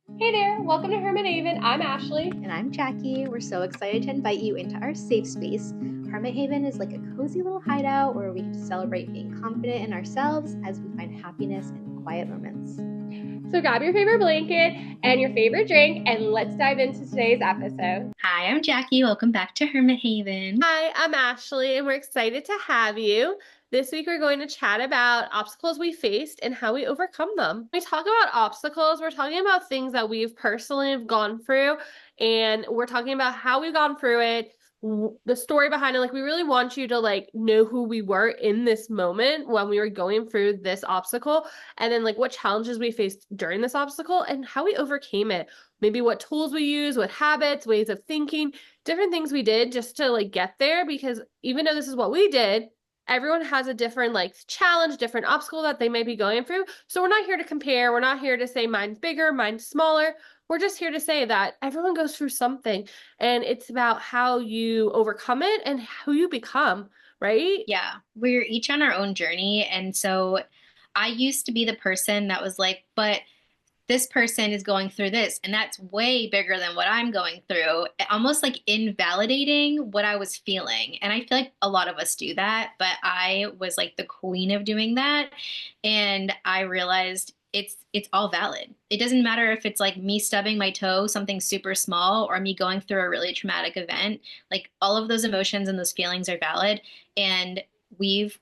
Hey there, welcome to Hermit Haven. I'm Ashley. And I'm Jackie. We're so excited to invite you into our safe space. Hermit Haven is like a cozy little hideout where we get to celebrate being confident in ourselves as we find happiness in quiet moments. So grab your favorite blanket and your favorite drink, and let's dive into today's episode. Hi, I'm Jackie. Welcome back to Hermit Haven. Hi, I'm Ashley, and we're excited to have you. This week, we're going to chat about obstacles we faced and how we overcome them. When we talk about obstacles, we're talking about things that we've personally gone through, and we're talking about how we've gone through it, the story behind it. Like, we really want you to know who we were in this moment when we were going through this obstacle, and then what challenges we faced during this obstacle and how we overcame it. Maybe what tools we use, what habits, ways of thinking, different things we did just to get there, because even though this is what we did, everyone has a different challenge, different obstacle that they may be going through. So we're not here to compare. We're not here to say mine's bigger, mine's smaller. We're just here to say that everyone goes through something, and it's about how you overcome it and who you become, right? Yeah, we're each on our own journey. And so I used to be the person that was like, but this person is going through this, and that's way bigger than what I'm going through, almost like invalidating what I was feeling. And I feel like a lot of us do that, but I was like the queen of doing that. And I realized it's all valid. It doesn't matter if it's like me stubbing my toe, something super small, or me going through a really traumatic event. Like all of those emotions and those feelings are valid. And we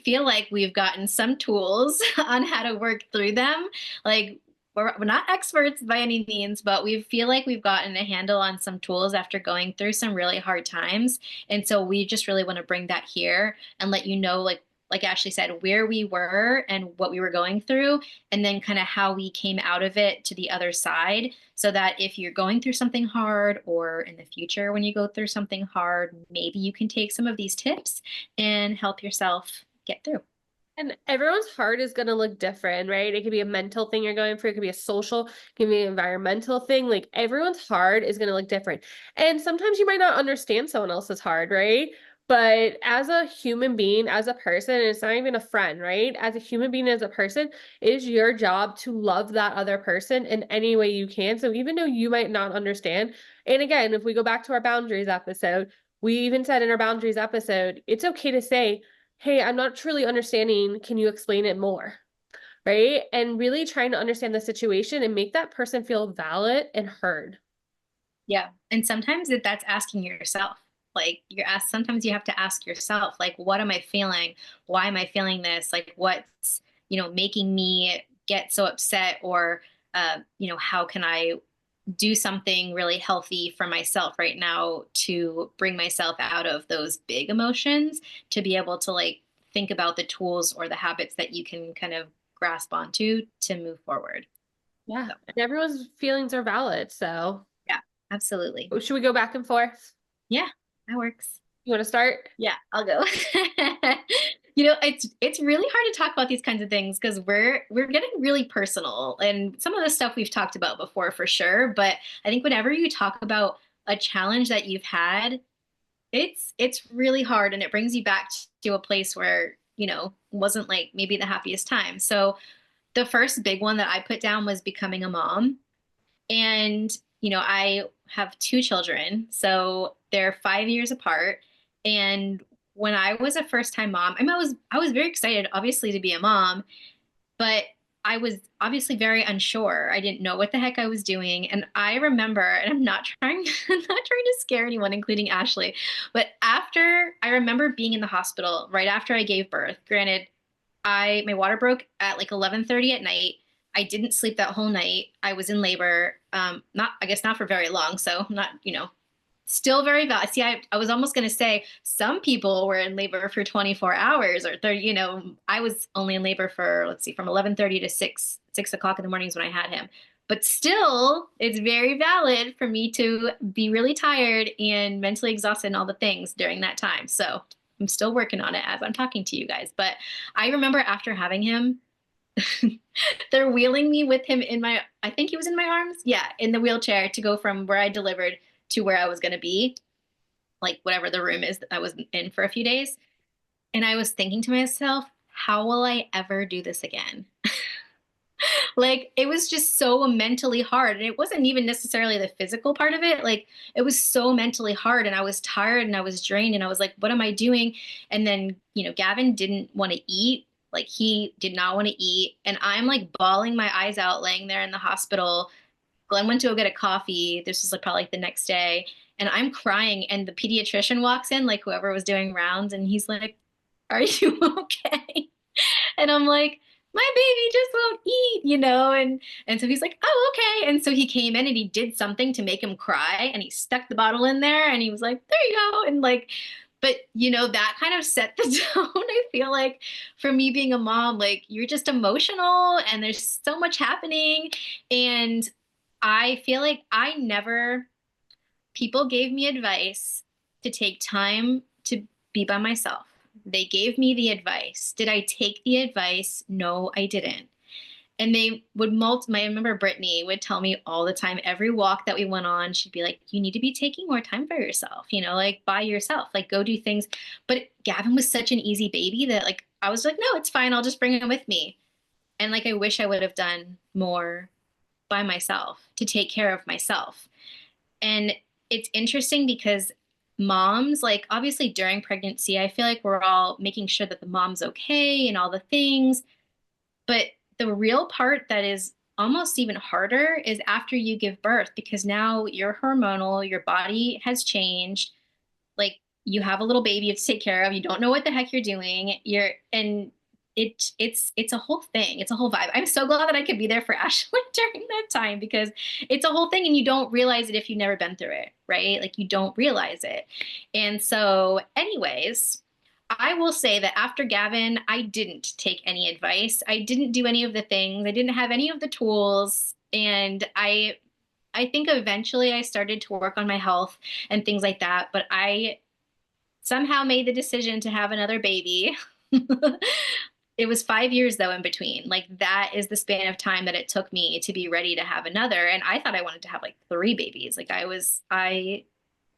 feel like we've gotten some tools on how to work through them. Like we're not experts by any means, but we feel like we've gotten a handle on some tools after going through some really hard times. And so we just really want to bring that here and let you know, like Ashley said, where we were and what we were going through, and then kind of how we came out of it to the other side. So that if you're going through something hard, or in the future when you go through something hard, maybe you can take some of these tips and help yourself get through. And everyone's heart is going to look different, right? It could be a mental thing you're going through. It could be a social, it could be an environmental thing. Like everyone's heart is going to look different. And sometimes you might not understand someone else's heart, right? But as a human being, as a person, and it's not even a friend, right? As a human being, as a person, it is your job to love that other person in any way you can. So even though you might not understand, and again, if we go back to our boundaries episode, we even said in our boundaries episode, it's okay to say, hey, I'm not truly understanding. Can you explain it more? Right. And really trying to understand the situation and make that person feel valid and heard. Yeah. And sometimes that's asking yourself. Like you're asked, sometimes you have to ask yourself, like, what am I feeling? Why am I feeling this? Like, what's, making me get so upset? Or, how can I do something really healthy for myself right now to bring myself out of those big emotions, to be able to like think about the tools or the habits that you can kind of grasp onto to move forward. Yeah. So, And everyone's feelings are valid. So yeah, absolutely. should we go back and forth? Yeah, that works. You want to start? Yeah, I'll go. It's really hard to talk about these kinds of things because we're getting really personal, and some of the stuff we've talked about before for sure. But I think whenever you talk about a challenge that you've had, it's really hard, and it brings you back to a place where wasn't like maybe the happiest time. So the first big one that I put down was becoming a mom. And, I have two children, so they're 5 years apart. And when I was a first time mom, I was very excited, obviously, to be a mom, but I was obviously very unsure. I didn't know what the heck I was doing. And I remember, and I'm not trying, I'm not trying to scare anyone, including Ashley, but after I remember being in the hospital right after I gave birth, granted, I my water broke at like 11:30 at night. I didn't sleep that whole night. I was in labor. Not I guess not for very long, so not, still very valid. See, I was almost going to say some people were in labor for 24 hours or 30, I was only in labor for, let's see, from 11:30 to 6 o'clock in the mornings when I had him. But still, it's very valid for me to be really tired and mentally exhausted and all the things during that time. So I'm still working on it as I'm talking to you guys. But I remember after having him, they're wheeling me with him I think he was in my arms. Yeah, in the wheelchair to go from where I delivered to where I was going to be, like whatever the room is that I was in for a few days. And I was thinking to myself, how will I ever do this again? Like it was just so mentally hard. And it wasn't even necessarily the physical part of it. Like it was so mentally hard and I was tired and I was drained and I was like, what am I doing? And then, Gavin didn't want to eat. Like he did not want to eat. And I'm like bawling my eyes out laying there in the hospital. Glenn went to go get a coffee. This was like probably like the next day. And I'm crying and the pediatrician walks in, like whoever was doing rounds, and he's like, are you okay? And I'm like, my baby just won't eat. And so he's like, oh, okay. And so he came in and he did something to make him cry and he stuck the bottle in there and he was like, there you go. And like, but that kind of set the tone. I feel like for me being a mom, like you're just emotional and there's so much happening. And I feel like people gave me advice to take time to be by myself. They gave me the advice. Did I take the advice? No, I didn't. And they would I remember Brittany would tell me all the time, every walk that we went on, she'd be like, you need to be taking more time for yourself, like by yourself, like go do things. But Gavin was such an easy baby that like, I was like, no, it's fine. I'll just bring him with me. And like, I wish I would have done more by myself to take care of myself. And it's interesting because moms, like obviously during pregnancy, I feel like we're all making sure that the mom's okay and all the things. But the real part that is almost even harder is after you give birth because now you're hormonal, your body has changed. Like you have a little baby you have to take care of. You don't know what the heck you're doing. It's a whole thing. It's a whole vibe. I'm so glad that I could be there for Ashley during that time because it's a whole thing and you don't realize it if you've never been through it, right? Like you don't realize it. And so, anyways, I will say that after Gavin, I didn't take any advice. I didn't do any of the things. I didn't have any of the tools. And I think eventually I started to work on my health and things like that, but I somehow made the decision to have another baby. It was 5 years though in between. Like that is the span of time that it took me to be ready to have another. And I thought I wanted to have like three babies. Like I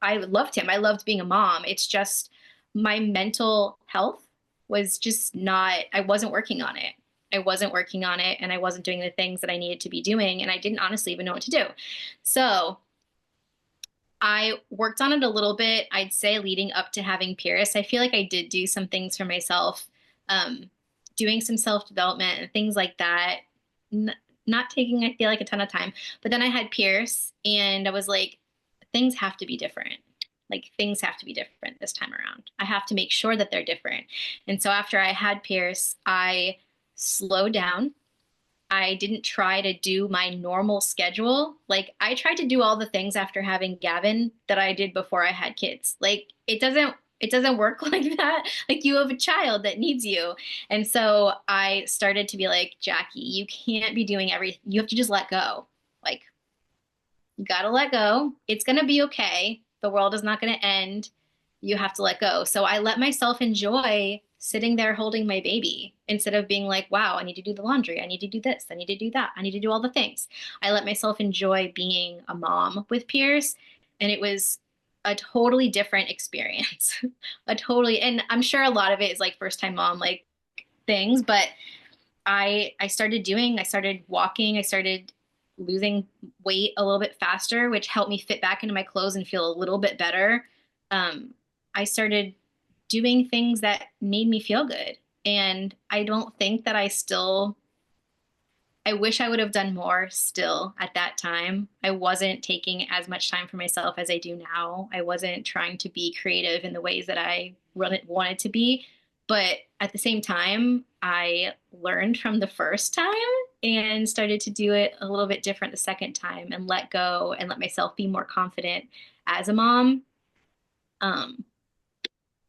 loved him. I loved being a mom. It's just my mental health was just not, I wasn't working on it. I wasn't working on it and I wasn't doing the things that I needed to be doing. And I didn't honestly even know what to do. So I worked on it a little bit, I'd say leading up to having Pierce. I feel like I did do some things for myself, um, doing some self-development and things like that. N Not taking, I feel like, a ton of time. But then I had Pierce and I was like, things have to be different. Like things have to be different this time around. I have to make sure that they're different. And so after I had Pierce, I slowed down. I didn't try to do my normal schedule. Like I tried to do all the things after having Gavin that I did before I had kids. Like it doesn't work like that. Like you have a child that needs you. And so I started to be like, Jackie, you can't be doing everything. You have to just let go. Like you got to let go. It's going to be okay. The world is not going to end. You have to let go. So I let myself enjoy sitting there holding my baby instead of being like, wow, I need to do the laundry. I need to do this. I need to do that. I need to do all the things. I let myself enjoy being a mom with Pierce. And it was a totally different experience. And I'm sure a lot of it is like first time mom, like things, but I started walking, I started losing weight a little bit faster, which helped me fit back into my clothes and feel a little bit better. I started doing things that made me feel good. And I don't think that I wish I would have done more still at that time. I wasn't taking as much time for myself as I do now. I wasn't trying to be creative in the ways that I really wanted to be. But at the same time, I learned from the first time and started to do it a little bit different the second time and let go and let myself be more confident as a mom. Um,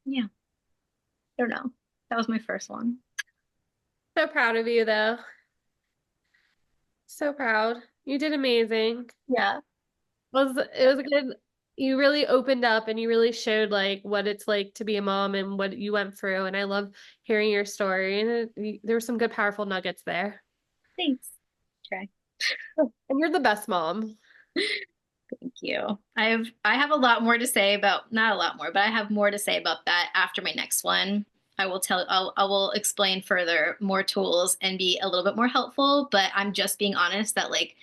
yeah, I don't know. That was my first one. So proud of you though. So proud. You did amazing. Yeah. It was a good, you really opened up and you really showed like what it's like to be a mom and what you went through. And I love hearing your story. And there were some good, powerful nuggets there. Thanks. Okay. And you're the best mom. Thank you. I have a lot more to say about, not a lot more, but I have more to say about that after my next one. I will explain further more tools and be a little bit more helpful, but I'm just being honest that like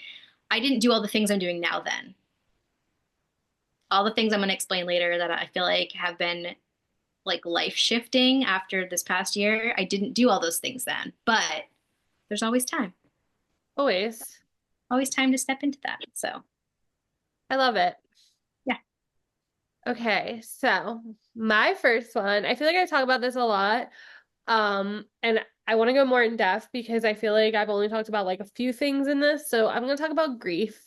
I didn't do all the things I'm doing now then. All the things I'm going to explain later that I feel like have been like life shifting after this past year. I didn't do all those things then, but there's Always. always time to step into that. So, I love it. yeah. Okay, so my first one, I feel like I talk about this a lot. And I want to go more in depth because I feel like I've only talked about like a few things in this. So I'm going to talk about grief.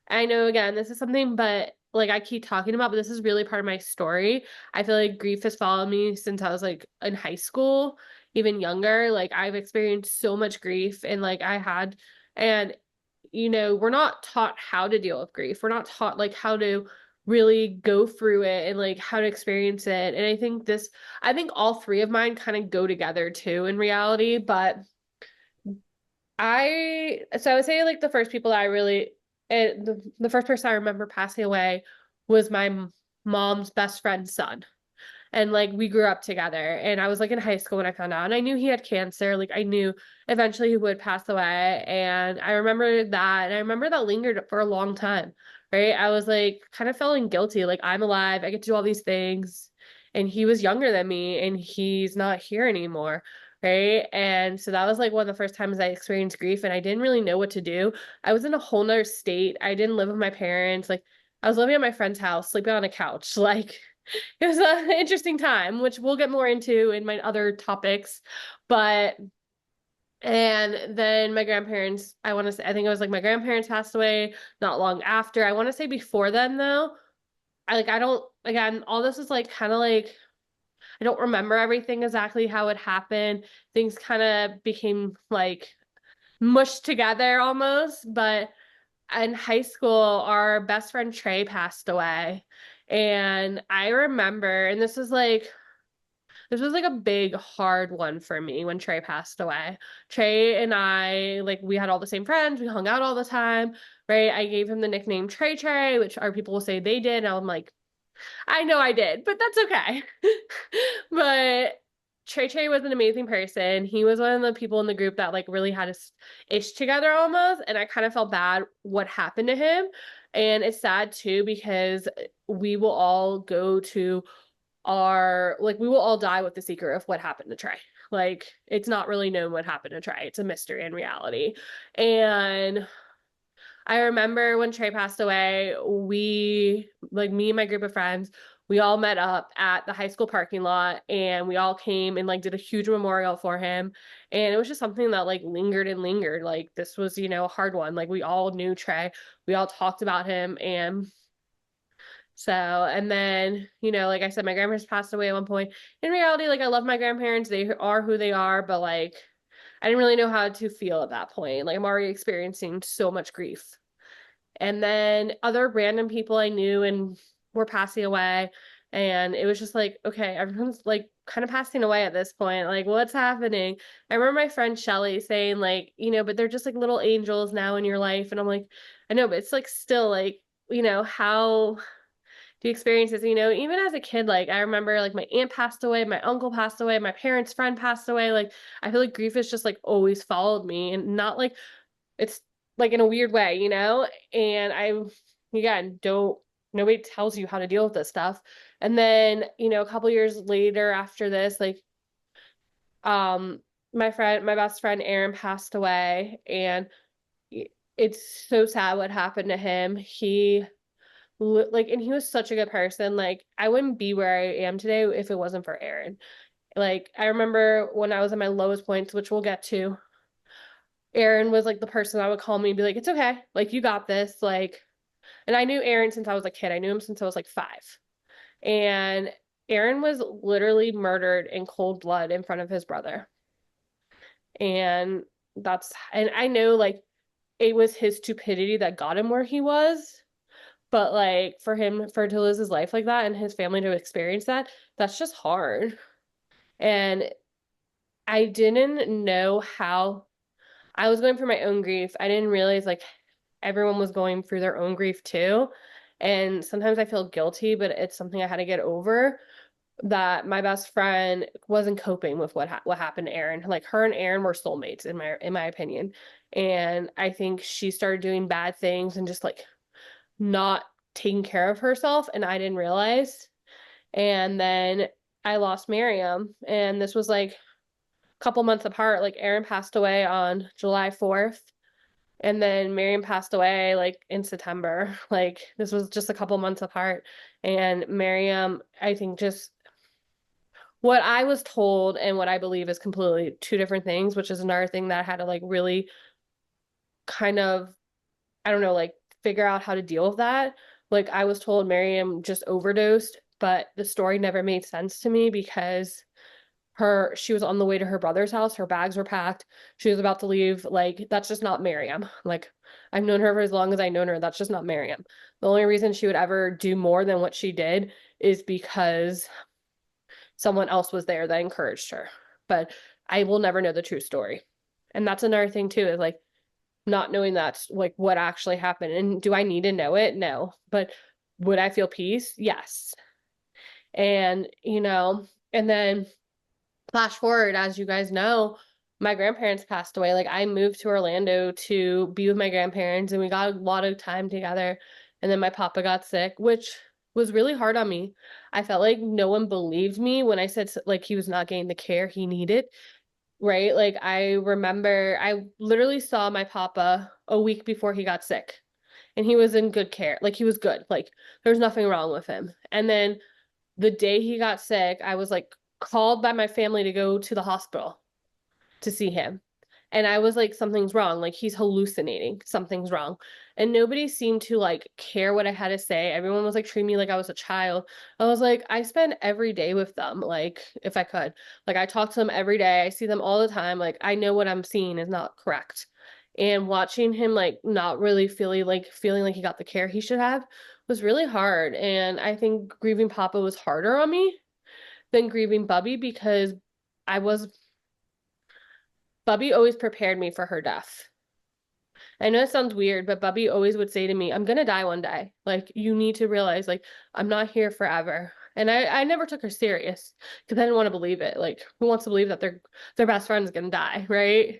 I know again, this is something, but like I keep talking about, but this is really part of my story. I feel like grief has followed me since I was like in high school, even younger. Like I've experienced so much grief and like and we're not taught how to deal with grief. We're not taught like how to really go through it and like how to experience it. And I think all three of mine kind of go together too in reality. But so I would say like the first people I really, the first person I remember passing away was my mom's best friend's son, and like we grew up together, and I was like in high school when I found out, and I knew he had cancer. Like I knew eventually he would pass away, and I remember that, and I remember that lingered for a long time. Right, I was like kind of feeling guilty, like I'm alive, I get to do all these things, and he was younger than me and he's not here anymore. Right, and so that was like one of the first times I experienced grief, and I didn't really know what to do. I was in a whole nother state. I didn't live with my parents. Like I was living at my friend's house, sleeping on a couch. Like it was an interesting time, which we'll get more into in my other topics. But and then my grandparents, I want to say, I think it was like my grandparents passed away not long after. I want to say before then though. I don't, again, all this is like kind of like I don't remember everything exactly how it happened. Things kind of became like mushed together almost, but in high school, our best friend Trey passed away. And I remember, and this was like a big hard one for me when Trey passed away. Trey and I, like, we had all the same friends, we hung out all the time, right? I gave him the nickname Trey Trey, which our people will say they did. And I'm like, I know I did, but that's okay. But Trey Trey was an amazing person. He was one of the people in the group that like really had his ish together almost, and I kind of felt bad what happened to him. And it's sad too because we will all go to we will all die with the secret of what happened to Trey. Like it's not really known what happened to Trey. It's a mystery in reality. And I remember when Trey passed away, like me and my group of friends, we all met up at the high school parking lot and we all came and like did a huge memorial for him. And it was just something that like lingered and lingered. Like this was, a hard one. Like we all knew Trey, we all talked about him. And then, like I said, my grandparents passed away at one point. In reality, like I love my grandparents, they are who they are, but like I didn't really know how to feel at that point. Like I'm already experiencing so much grief. And then other random people I knew and were passing away. And it was just like, okay, everyone's like kind of passing away at this point. Like, what's happening? I remember my friend Shelly saying, like, but they're just like little angels now in your life. And I'm like, I know, but it's like still like, how do you experience this? Even as a kid, like I remember like my aunt passed away, my uncle passed away, my parents' friend passed away. Like I feel like grief has just like always followed me and not like it's like in a weird way, And again, don't, nobody tells you how to deal with this stuff. And then, a couple years later after this, like, um, my best friend Aaron passed away, and it's so sad what happened to him. And he was such a good person. Like, I wouldn't be where I am today if it wasn't for Aaron. Like, I remember when I was at my lowest points, which we'll get to, Aaron was like the person that would call me and be like, it's okay. Like, you got this. Like, and I knew Aaron since I was a kid. I knew him since I was like 5. And Aaron was literally murdered in cold blood in front of his brother. And and I know like it was his stupidity that got him where he was. But like for to lose his life like that and his family to experience that, that's just hard. And I didn't know how I was going through my own grief. I didn't realize like everyone was going through their own grief too. And sometimes I feel guilty, but it's something I had to get over. that my best friend wasn't coping with what happened to Aaron. Like her and Aaron were soulmates in my opinion. And I think she started doing bad things and just like not taking care of herself and I didn't realize. And then I lost Miriam and this was like a couple months apart. Like Aaron passed away on July 4th and then Miriam passed away like in September. Like this was just a couple months apart. And Miriam, I think just what I was told and what I believe is completely two different things, which is another thing that I had to like really kind of, I don't know, like figure out how to deal with that. Like I was told Miriam just overdosed, but the story never made sense to me because she was on the way to her brother's house, her bags were packed, she was about to leave. Like that's just not Miriam. Like I've known her for as long as I've known her. That's just not Miriam. The only reason she would ever do more than what she did is because someone else was there that encouraged her. But I will never know the true story. And that's another thing too, is like not knowing that's like what actually happened. And do I need to know it? No. But would I feel peace? Yes. And, and then flash forward, as you guys know, my grandparents passed away. Like I moved to Orlando to be with my grandparents and we got a lot of time together. And then my papa got sick, which was really hard on me. I felt like no one believed me when I said like he was not getting the care he needed, right? Like I remember I literally saw my papa a week before he got sick and he was in good care. Like he was good. Like there was nothing wrong with him. And then the day he got sick, I was like called by my family to go to the hospital to see him. And I was like, something's wrong. Like he's hallucinating. Something's wrong. And nobody seemed to like care what I had to say. Everyone was like treating me like I was a child. I was like, I spend every day with them, like if I could. Like I talk to them every day. I see them all the time. Like I know what I'm seeing is not correct. And watching him like not really feeling like he got the care he should have was really hard. And I think grieving Papa was harder on me than grieving Bubby because I was Bubby always prepared me for her death. I know it sounds weird, but Bubby always would say to me, I'm gonna die one day. Like, you need to realize, like, I'm not here forever. And I never took her serious because I didn't want to believe it. Like, who wants to believe that their best friend's gonna die, right?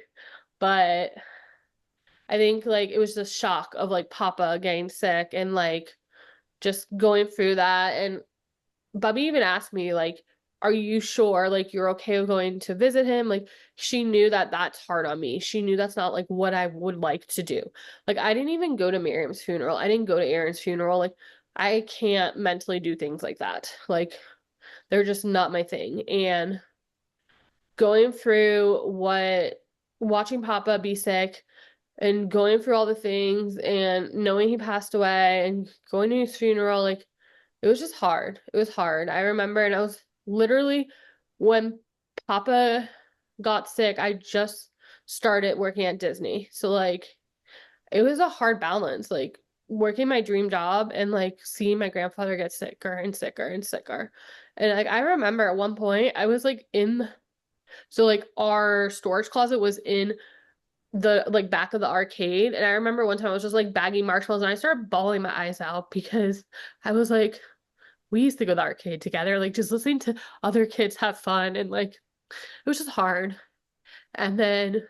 But I think like it was the shock of like Papa getting sick and like just going through that. And Bubby even asked me, like, are you sure, like, you're okay with going to visit him? Like, she knew that that's hard on me. She knew that's not, like, what I would like to do. Like, I didn't even go to Miriam's funeral. I didn't go to Aaron's funeral. Like, I can't mentally do things like that. Like, they're just not my thing. And going through watching Papa be sick and going through all the things and knowing he passed away and going to his funeral, like, it was just hard. It was hard. I remember, and I was literally when Papa got sick, I just started working at Disney. So like it was a hard balance, like working my dream job and like seeing my grandfather get sicker and sicker and sicker. And like I remember at one point I was like so like our storage closet was in the like back of the arcade. And I remember one time I was just like bagging marshmallows and I started bawling my eyes out because I was like, we used to go to the arcade together, like just listening to other kids have fun and like it was just hard. And then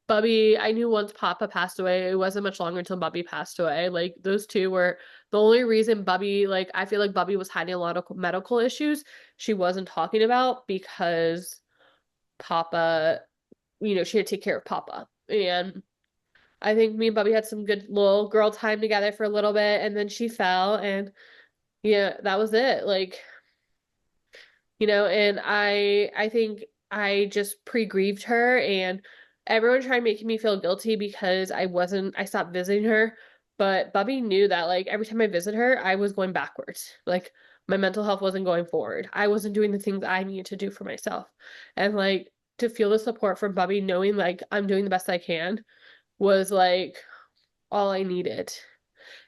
Bubby, I knew once Papa passed away, it wasn't much longer until Bubby passed away. Like those two were the only reason Bubby, like I feel like Bubby was hiding a lot of medical issues she wasn't talking about because Papa, she had to take care of Papa. And I think me and Bubby had some good little girl time together for a little bit and then she fell and yeah, that was it. Like and I think I just pre-grieved her and everyone tried making me feel guilty because I stopped visiting her. But Bubby knew that like every time I visit her, I was going backwards. Like my mental health wasn't going forward. I wasn't doing the things I needed to do for myself. And like to feel the support from Bubby knowing like I'm doing the best I can was like all I needed.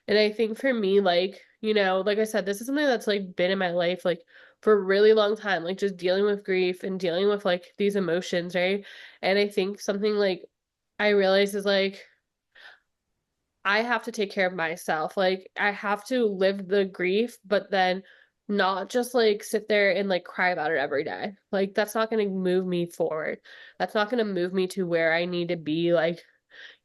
And I think for me, like, like I said, this is something that's like been in my life like for a really long time, like just dealing with grief and dealing with like these emotions, right? And I think something like I realize is like I have to take care of myself. Like I have to live the grief, but then not just like sit there and like cry about it every day. Like that's not going to move me forward. That's not going to move me to where I need to be. Like,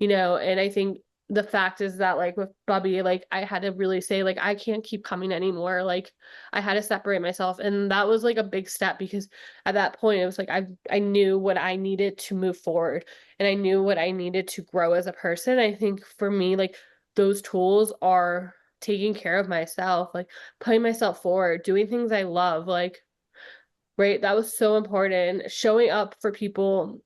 and I think the fact is that like with Bubby, like I had to really say like I can't keep coming anymore. Like I had to separate myself, and that was like a big step because at that point it was like I knew what I needed to move forward, and I knew what I needed to grow as a person. I think for me like those tools are taking care of myself, like putting myself forward, doing things I love, like right? That was so important. Showing up for people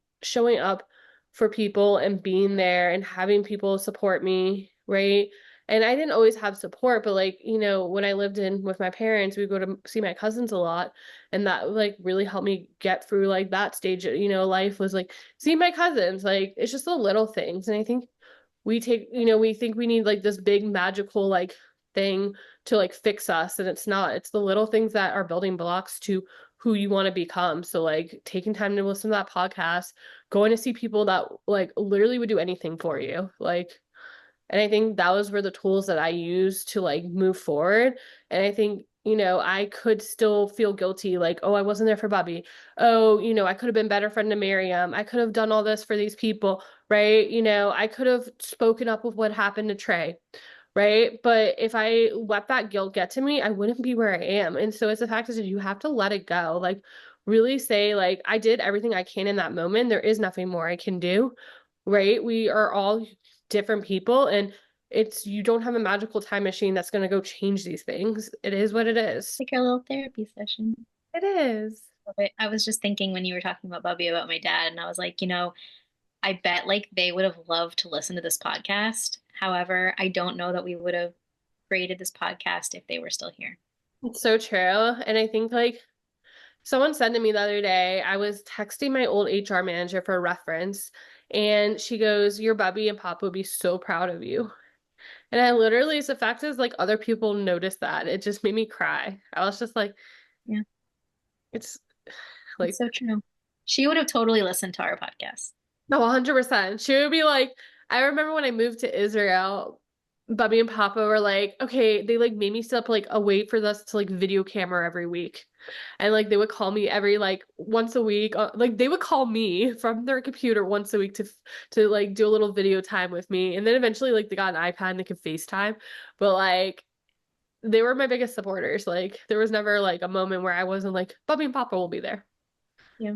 and being there and having people support me, right? And I didn't always have support, but like, when I lived in with my parents, we go to see my cousins a lot. And that like really helped me get through like that stage, life was like seeing my cousins. Like it's just the little things. And I think we think we need like this big magical like thing to like fix us, and it's not. It's the little things that are building blocks to who you want to become. So like taking time to listen to that podcast, going to see people that like literally would do anything for you. Like, and I think that was where the tools that I used to like move forward. And I think, I could still feel guilty, like, oh, I wasn't there for Bobby. Oh, I could have been better friend to Miriam. I could have done all this for these people, right? I could have spoken up with what happened to Trey, right? But if I let that guilt get to me, I wouldn't be where I am. And so it's the fact is that you have to let it go. Like really say, like, I did everything I can in that moment. There is nothing more I can do, right? We are all different people, and you don't have a magical time machine that's going to go change these things. It is what it is. Like our little therapy session. It is. But I was just thinking when you were talking about Bubby about my dad, and I was like, I bet like they would have loved to listen to this podcast. However, I don't know that we would have created this podcast if they were still here. It's so true. And I think like someone said to me the other day, I was texting my old HR manager for a reference, and she goes, your Bubby and Papa would be so proud of you. And I literally, the fact is, like, other people noticed that. It just made me cry. I was just like, Yeah, it's it's like, so true. She would have totally listened to our podcast. no, 100%. She would be like, I remember when I moved to Israel, Bubby and Papa were like, okay, they like made me set up like a wait for us to like video camera every week. And like they would call me every like once a week. Like they would call me from their computer once a week to like do a little video time with me. And then eventually like they got an iPad and they could FaceTime. But like they were my biggest supporters. Like there was never like a moment where I wasn't like, Bubby and Papa will be there. Yeah,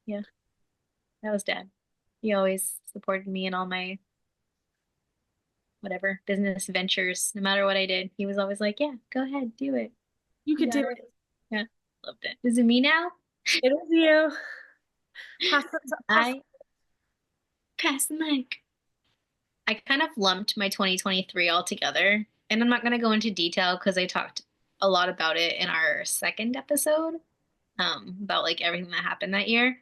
yeah, that was Dad. He always supported me in all my whatever business ventures, no matter what I did. He was always like, "Yeah, go ahead, do it. You You could got do it." it. Yeah, loved it. Is it me now? It is you. Pass. I pass the mic. I kind of lumped my 2023 all together, and I'm not going to go into detail because I talked a lot about it in our second episode, about like everything that happened that year.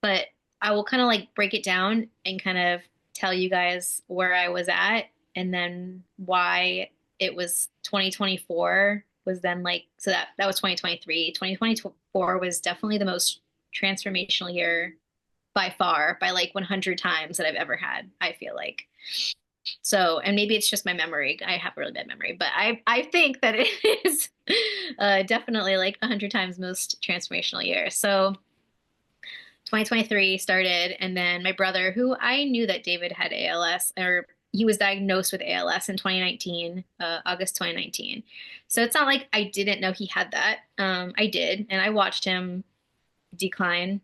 But I will kind of like break it down and kind of tell you guys where I was at and then why it was 2024 was then like, so that was 2023. 2024 was definitely the most transformational year by far, by like 100 times that I've ever had, I feel like. So, and maybe it's just my memory. I have a really bad memory, but I think that it is definitely like 100 times most transformational year. So, 2023 started, and then my brother, who I knew that David had ALS, or he was diagnosed with ALS in 2019, August 2019. So it's not like I didn't know he had that. I did, and I watched him decline.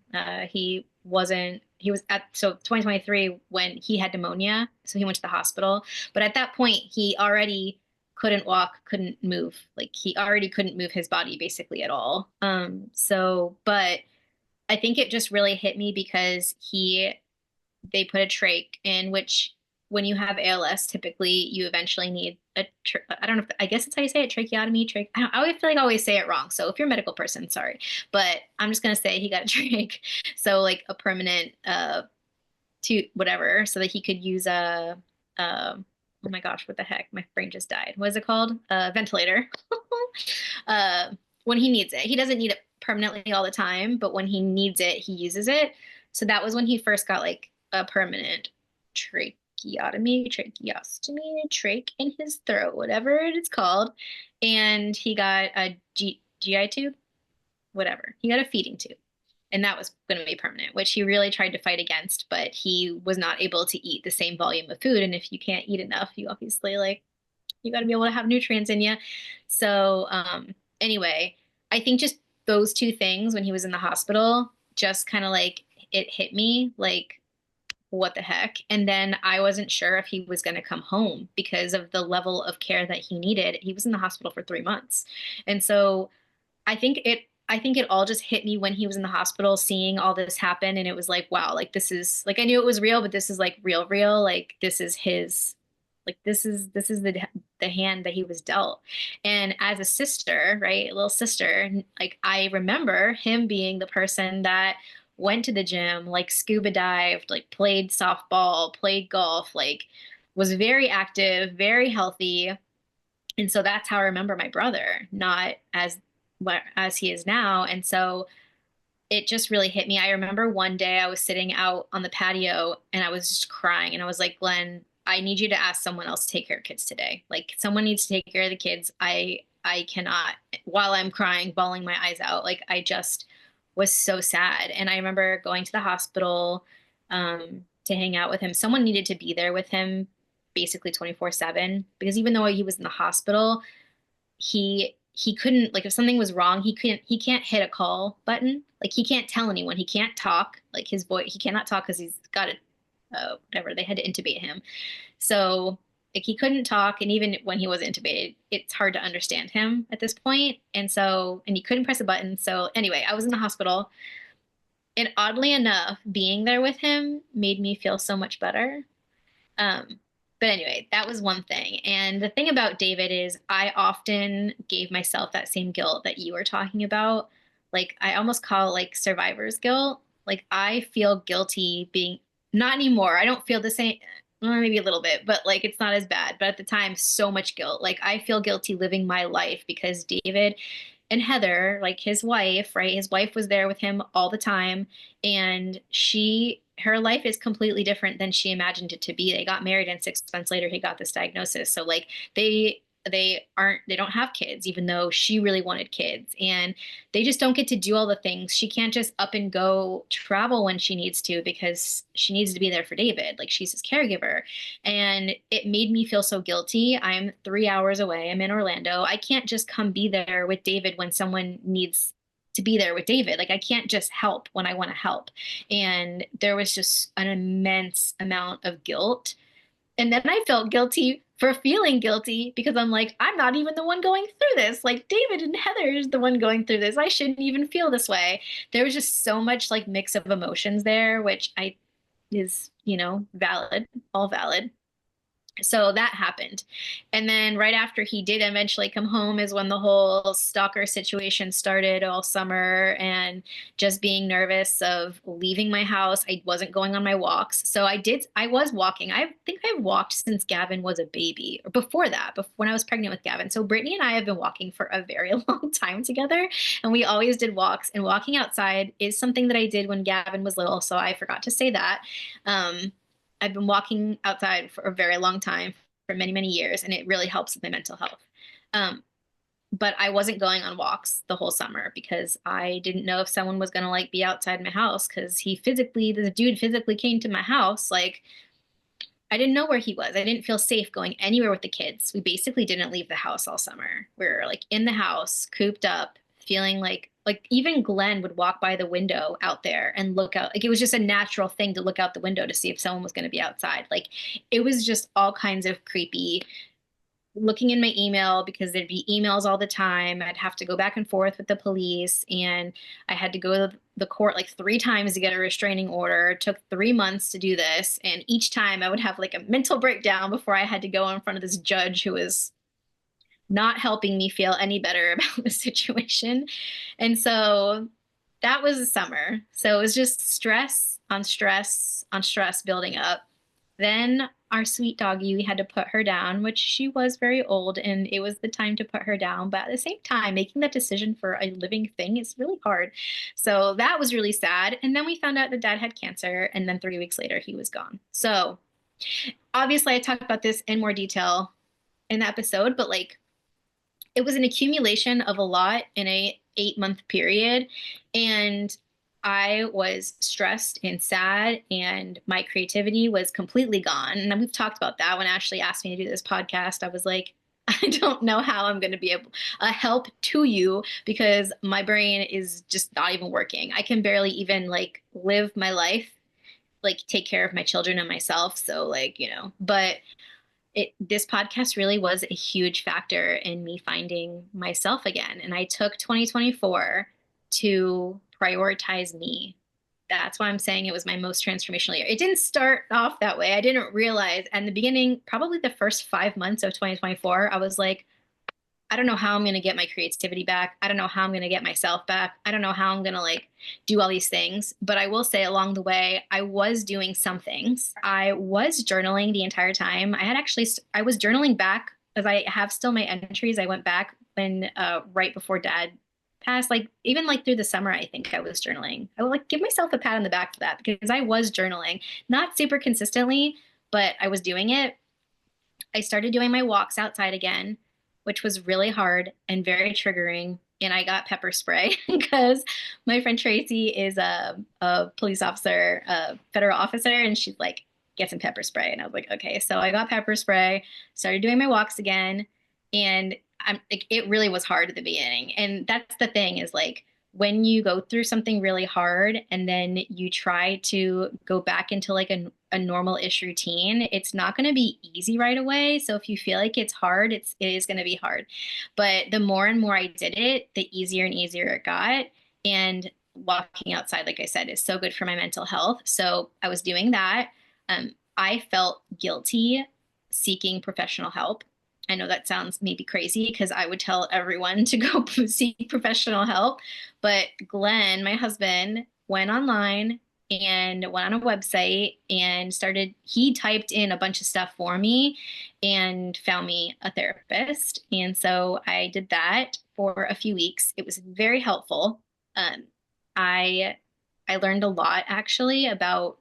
He was at, so 2023 when he had pneumonia, so he went to the hospital. But at that point, he already couldn't walk, couldn't move. Like he already couldn't move his body basically at all. But I think it just really hit me because they put a trach in, which when you have ALS, typically you eventually need I don't know if, I guess that's how you say it, tracheotomy, I always feel like I always say it wrong. So if you're a medical person, sorry, but I'm just going to say he got a trach. So like a permanent, to whatever, so that he could use oh my gosh, what the heck? My brain just died. What is it called? Ventilator. uh, when he needs it. He doesn't need it permanently all the time, but when he needs it, he uses it. So that was when he first got like a permanent tracheotomy. trach in his throat, whatever it is called. And he got a GI tube, whatever. He got a feeding tube. And that was going to be permanent, which he really tried to fight against, but he was not able to eat the same volume of food. And if you can't eat enough, you obviously like you got to be able to have nutrients in you. So, anyway, I think just those two things when he was in the hospital just kind of like it hit me like, what the heck? And then I wasn't sure if he was going to come home because of the level of care that he needed. He was in the hospital for 3 months. And so I think it all just hit me when he was in the hospital, seeing all this happen. And it was like, wow, like this is like, I knew it was real, but this is like real, real. Like this is his, like this is the hand that he was dealt. And as a sister, right, little sister, like I remember him being the person that went to the gym, like scuba dived, like played softball, played golf, like was very active, very healthy. And so that's how I remember my brother, not as he is now. And so it just really hit me. I remember one day I was sitting out on the patio and I was just crying and I was like, Glenn, I need you to ask someone else to take care of kids today. Like someone needs to take care of the kids. I cannot while I'm crying, bawling my eyes out. Like I just was so sad. And I remember going to the hospital to hang out with him. Someone needed to be there with him basically 24/7 because even though he was in the hospital, he couldn't like if something was wrong he can't hit a call button, like he can't tell anyone, he can't talk, like his voice, he cannot talk because he's got a whatever, they had to intubate him. So like he couldn't talk, and even when he was intubated it's hard to understand him at this point. And so and he couldn't press a button. So anyway, I was in the hospital, and oddly enough being there with him made me feel so much better. um, but anyway, that was one thing. And the thing about David is I often gave myself that same guilt that you were talking about. Like I almost call it like survivor's guilt. Like I feel guilty being not anymore. I don't feel the same, well, maybe a little bit, but like it's not as bad. But at the time, so much guilt. Like I feel guilty living my life because David and Heather, like his wife, right? His wife was there with him all the time, and her life is completely different than she imagined it to be. They got married, and 6 months later, he got this diagnosis. So like they don't have kids, even though she really wanted kids, and they just don't get to do all the things. She can't just up and go travel when she needs to because she needs to be there for David. Like she's his caregiver. And it made me feel so guilty. I'm 3 hours away. I'm in Orlando. I can't just come be there with David when someone needs to be there with David. Like I can't just help when I want to help. And there was just an immense amount of guilt. And then I felt guilty for feeling guilty because I'm like, I'm not even the one going through this. Like David and Heather is the one going through this. I shouldn't even feel this way. There was just so much like mix of emotions there, which I is, valid, all valid. So that happened. And then right after he did eventually come home is when the whole stalker situation started all summer, and just being nervous of leaving my house. I wasn't going on my walks. So I was walking. I think I've walked since Gavin was a baby, or before that, before when I was pregnant with Gavin. So Brittany and I have been walking for a very long time together, and we always did walks, and walking outside is something that I did when Gavin was little. So I forgot to say that. Um, I've been walking outside for a very long time, for many, many years, and it really helps with my mental health. Um, but I wasn't going on walks the whole summer because I didn't know if someone was going to like be outside my house because the dude physically came to my house. Like I didn't know where he was. I didn't feel safe going anywhere with the kids. We basically didn't leave the house all summer. We were like in the house, cooped up, feeling like even Glenn would walk by the window out there and look out. Like it was just a natural thing to look out the window to see if someone was going to be outside. Like it was just all kinds of creepy. Looking in my email because there'd be emails all the time. I'd have to go back and forth with the police, and I had to go to the court like 3 times to get a restraining order. It took 3 months to do this, and each time I would have like a mental breakdown before I had to go in front of this judge who was not helping me feel any better about the situation. And so that was the summer. So it was just stress on stress on stress building up. Then our sweet doggie, we had to put her down, which she was very old, and it was the time to put her down. But at the same time, making that decision for a living thing is really hard. So that was really sad. And then we found out that dad had cancer, and then 3 weeks later, he was gone. So Obviously, I talked about this in more detail in the episode, but like it was an accumulation of a lot in a 8 month period. And I was stressed and sad, and my creativity was completely gone. And we've talked about that. When Ashley asked me to do this podcast, I was like, I don't know how I'm going to be able a help to you because my brain is just not even working. I can barely even like live my life, like take care of my children and myself. So like, but this podcast really was a huge factor in me finding myself again. And I took 2024 to prioritize me. That's why I'm saying it was my most transformational year. It didn't start off that way. I didn't realize in the beginning, probably the first 5 months of 2024, I was like, I don't know how I'm going to get my creativity back. I don't know how I'm going to get myself back. I don't know how I'm going to like do all these things. But I will say along the way, I was doing some things. I was journaling the entire time. I was journaling back as I have still my entries. I went back when, right before dad passed, like even like through the summer, I think I was journaling. I would like give myself a pat on the back for that because I was journaling, not super consistently, but I was doing it. I started doing my walks outside again, which was really hard and very triggering. And I got pepper spray because my friend Tracy is a police officer, a federal officer, and she's like, get some pepper spray. And I was like, okay. So I got pepper spray, started doing my walks again. And I'm like, it really was hard at the beginning. And that's the thing is like, when you go through something really hard and then you try to go back into like a normal-ish routine, it's not going to be easy right away. So if you feel like it's hard, it is going to be hard. But the more and more I did it, the easier and easier it got. And walking outside, like I said, is so good for my mental health. So I was doing that. I felt guilty seeking professional help. I know that sounds maybe crazy because I would tell everyone to go seek professional help. But Glenn, my husband, went online and went on a website and he typed in a bunch of stuff for me and found me a therapist. And so I did that for a few weeks. It was very helpful. Um, I I learned a lot actually about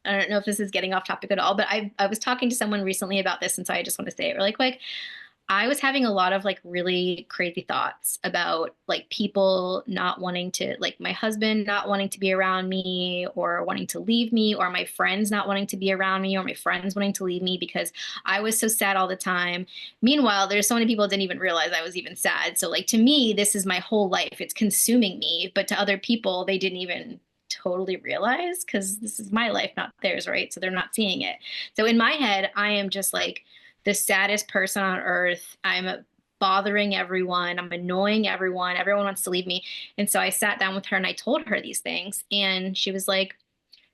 I don't know if this is getting off topic at all, but I was talking to someone recently about this, and so I just want to say it really quick. I was having a lot of like really crazy thoughts about like people not wanting to, like my husband not wanting to be around me or wanting to leave me, or my friends not wanting to be around me, or my friends wanting to leave me because I was so sad all the time. Meanwhile, there's so many people that didn't even realize I was even sad. So like to me, this is my whole life. It's consuming me, but to other people, they didn't even totally realize because this is my life, not theirs, right? So they're not seeing it. So in my head, I am just like the saddest person on earth. I'm bothering everyone. I'm annoying everyone. Everyone wants to leave me. And so I sat down with her and I told her these things. And she was like,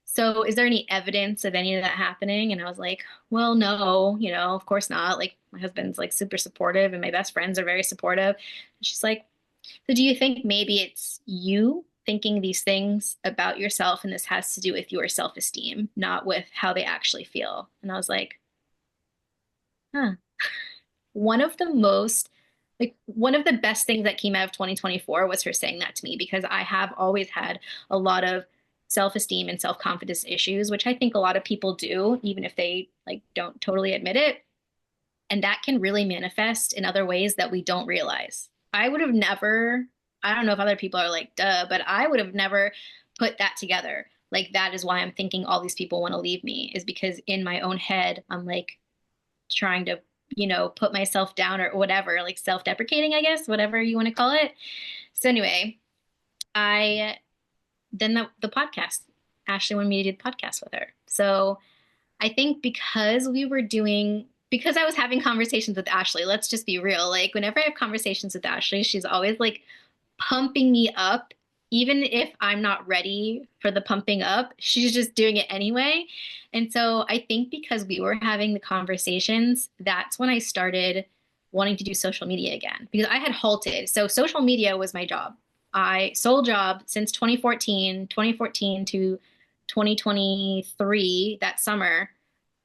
so is there any evidence of any of that happening? And I was like, well, no, of course not. Like my husband's like super supportive and my best friends are very supportive. And she's like, so do you think maybe it's you thinking these things about yourself and this has to do with your self-esteem, not with how they actually feel? And I was like, huh. One of the most, like, one of the best things that came out of 2024 was her saying that to me because I have always had a lot of self-esteem and self-confidence issues, which I think a lot of people do, even if they like don't totally admit it. And that can really manifest in other ways that we don't realize. I would have never, I don't know if other people are like, duh, but I would have never put that together. Like, that is why I'm thinking all these people want to leave me, is because in my own head, I'm like trying to, put myself down or whatever, like self-deprecating, I guess, whatever you want to call it. So anyway, I, then the podcast, Ashley wanted me to do the podcast with her. So I think because I was having conversations with Ashley, let's just be real. Like, whenever I have conversations with Ashley, she's always like pumping me up. Even if I'm not ready for the pumping up, she's just doing it anyway. And so I think because we were having the conversations, that's when I started wanting to do social media again because I had halted. So social media was my job. I sole job since 2014 to 2023, that summer.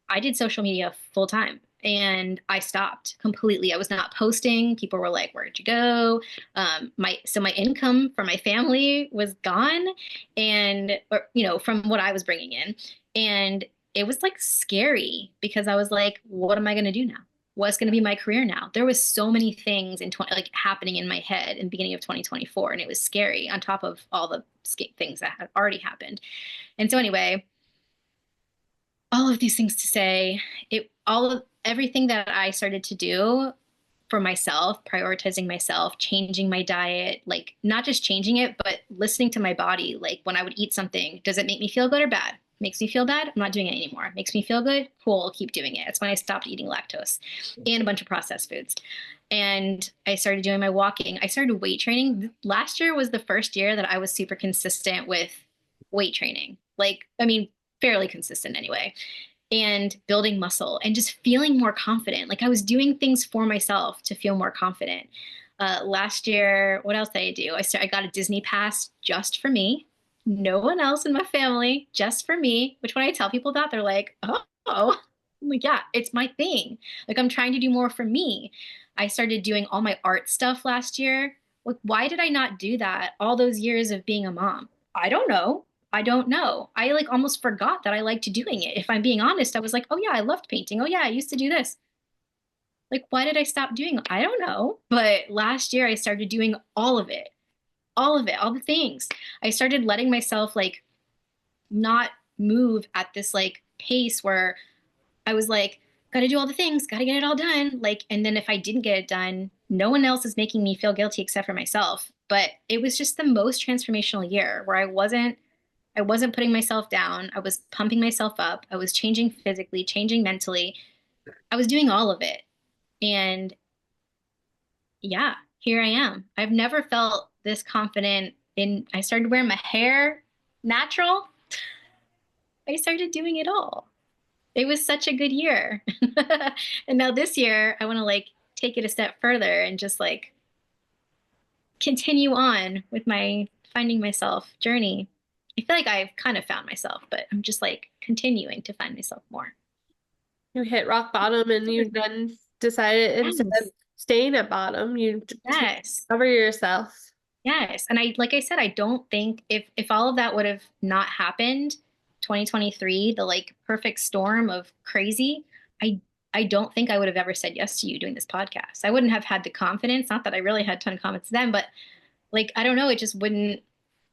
I did social media full time and I stopped completely. I was not posting. People were like, "Where'd you go?" My income from my family was gone, and from what I was bringing in, and it was like scary because I was like, what am I going to do now? What's going to be my career now? There was so many things in 20, like happening in my head in the beginning of 2024, and it was scary on top of all the things that had already happened. And so anyway, all of these things to say, it all of everything that I started to do for myself, prioritizing myself, changing my diet, like not just changing it, but listening to my body. Like when I would eat something, does it make me feel good or bad? Makes me feel bad, I'm not doing it anymore. Makes me feel good, cool, I'll keep doing it. It's when I stopped eating lactose and a bunch of processed foods. And I started doing my walking. I started weight training. Last year was the first year that I was super consistent with weight training. Like, I mean, fairly consistent anyway, and building muscle and just feeling more confident. Like I was doing things for myself to feel more confident. Last year, what else did I do? I got a Disney pass just for me. No one else in my family, just for me. Which when I tell people that, they're like, oh. I'm like, yeah, it's my thing. Like I'm trying to do more for me. I started doing all my art stuff last year. Like, why did I not do that all those years of being a mom? I don't know. I don't know. I like almost forgot that I liked doing it. If I'm being honest, I was like, oh yeah, I loved painting. Oh yeah, I used to do this. Like, why did I stop doing it? I don't know. But last year I started doing all of it, all of it, all the things. I started letting myself like not move at this like pace where I was like, gotta do all the things, gotta get it all done. Like, and then if I didn't get it done, no one else is making me feel guilty except for myself. But it was just the most transformational year where I wasn't putting myself down. I was pumping myself up. I was changing physically, changing mentally. I was doing all of it. And yeah, here I am. I've never felt this confident I started wearing my hair natural. I started doing it all. It was such a good year. And now this year, I want to like take it a step further and just like continue on with my finding myself journey. I feel like I've kind of found myself, but I'm just like continuing to find myself more. You hit rock bottom and you then decided instead of Yes. staying at bottom, you to Yes. discover yourself. Yes. And I like I said, I don't think if all of that would have not happened, 2023, the like perfect storm of crazy, I I don't think I would have ever said yes to you doing this podcast. I wouldn't have had the confidence, not that I really had a ton of confidence then, but like I don't know, it just wouldn't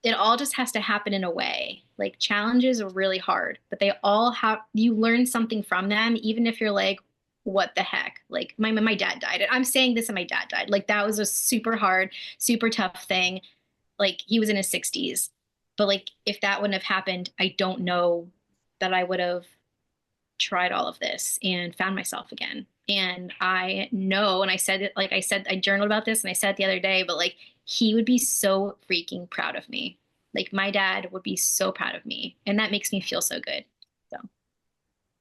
it all just has to happen in a way. Like challenges are really hard, but they all have you learn something from them, even if you're like, what the heck? Like my dad died. I'm saying this and my dad died. Like that was a super hard, super tough thing. Like he was in his 60s. But like if that wouldn't have happened, I don't know that I would have tried all of this and found myself again. And I know, and I said it, like I said, I journaled about this and I said it the other day, but like he would be so freaking proud of me. Like my dad would be so proud of me. And that makes me feel so good. So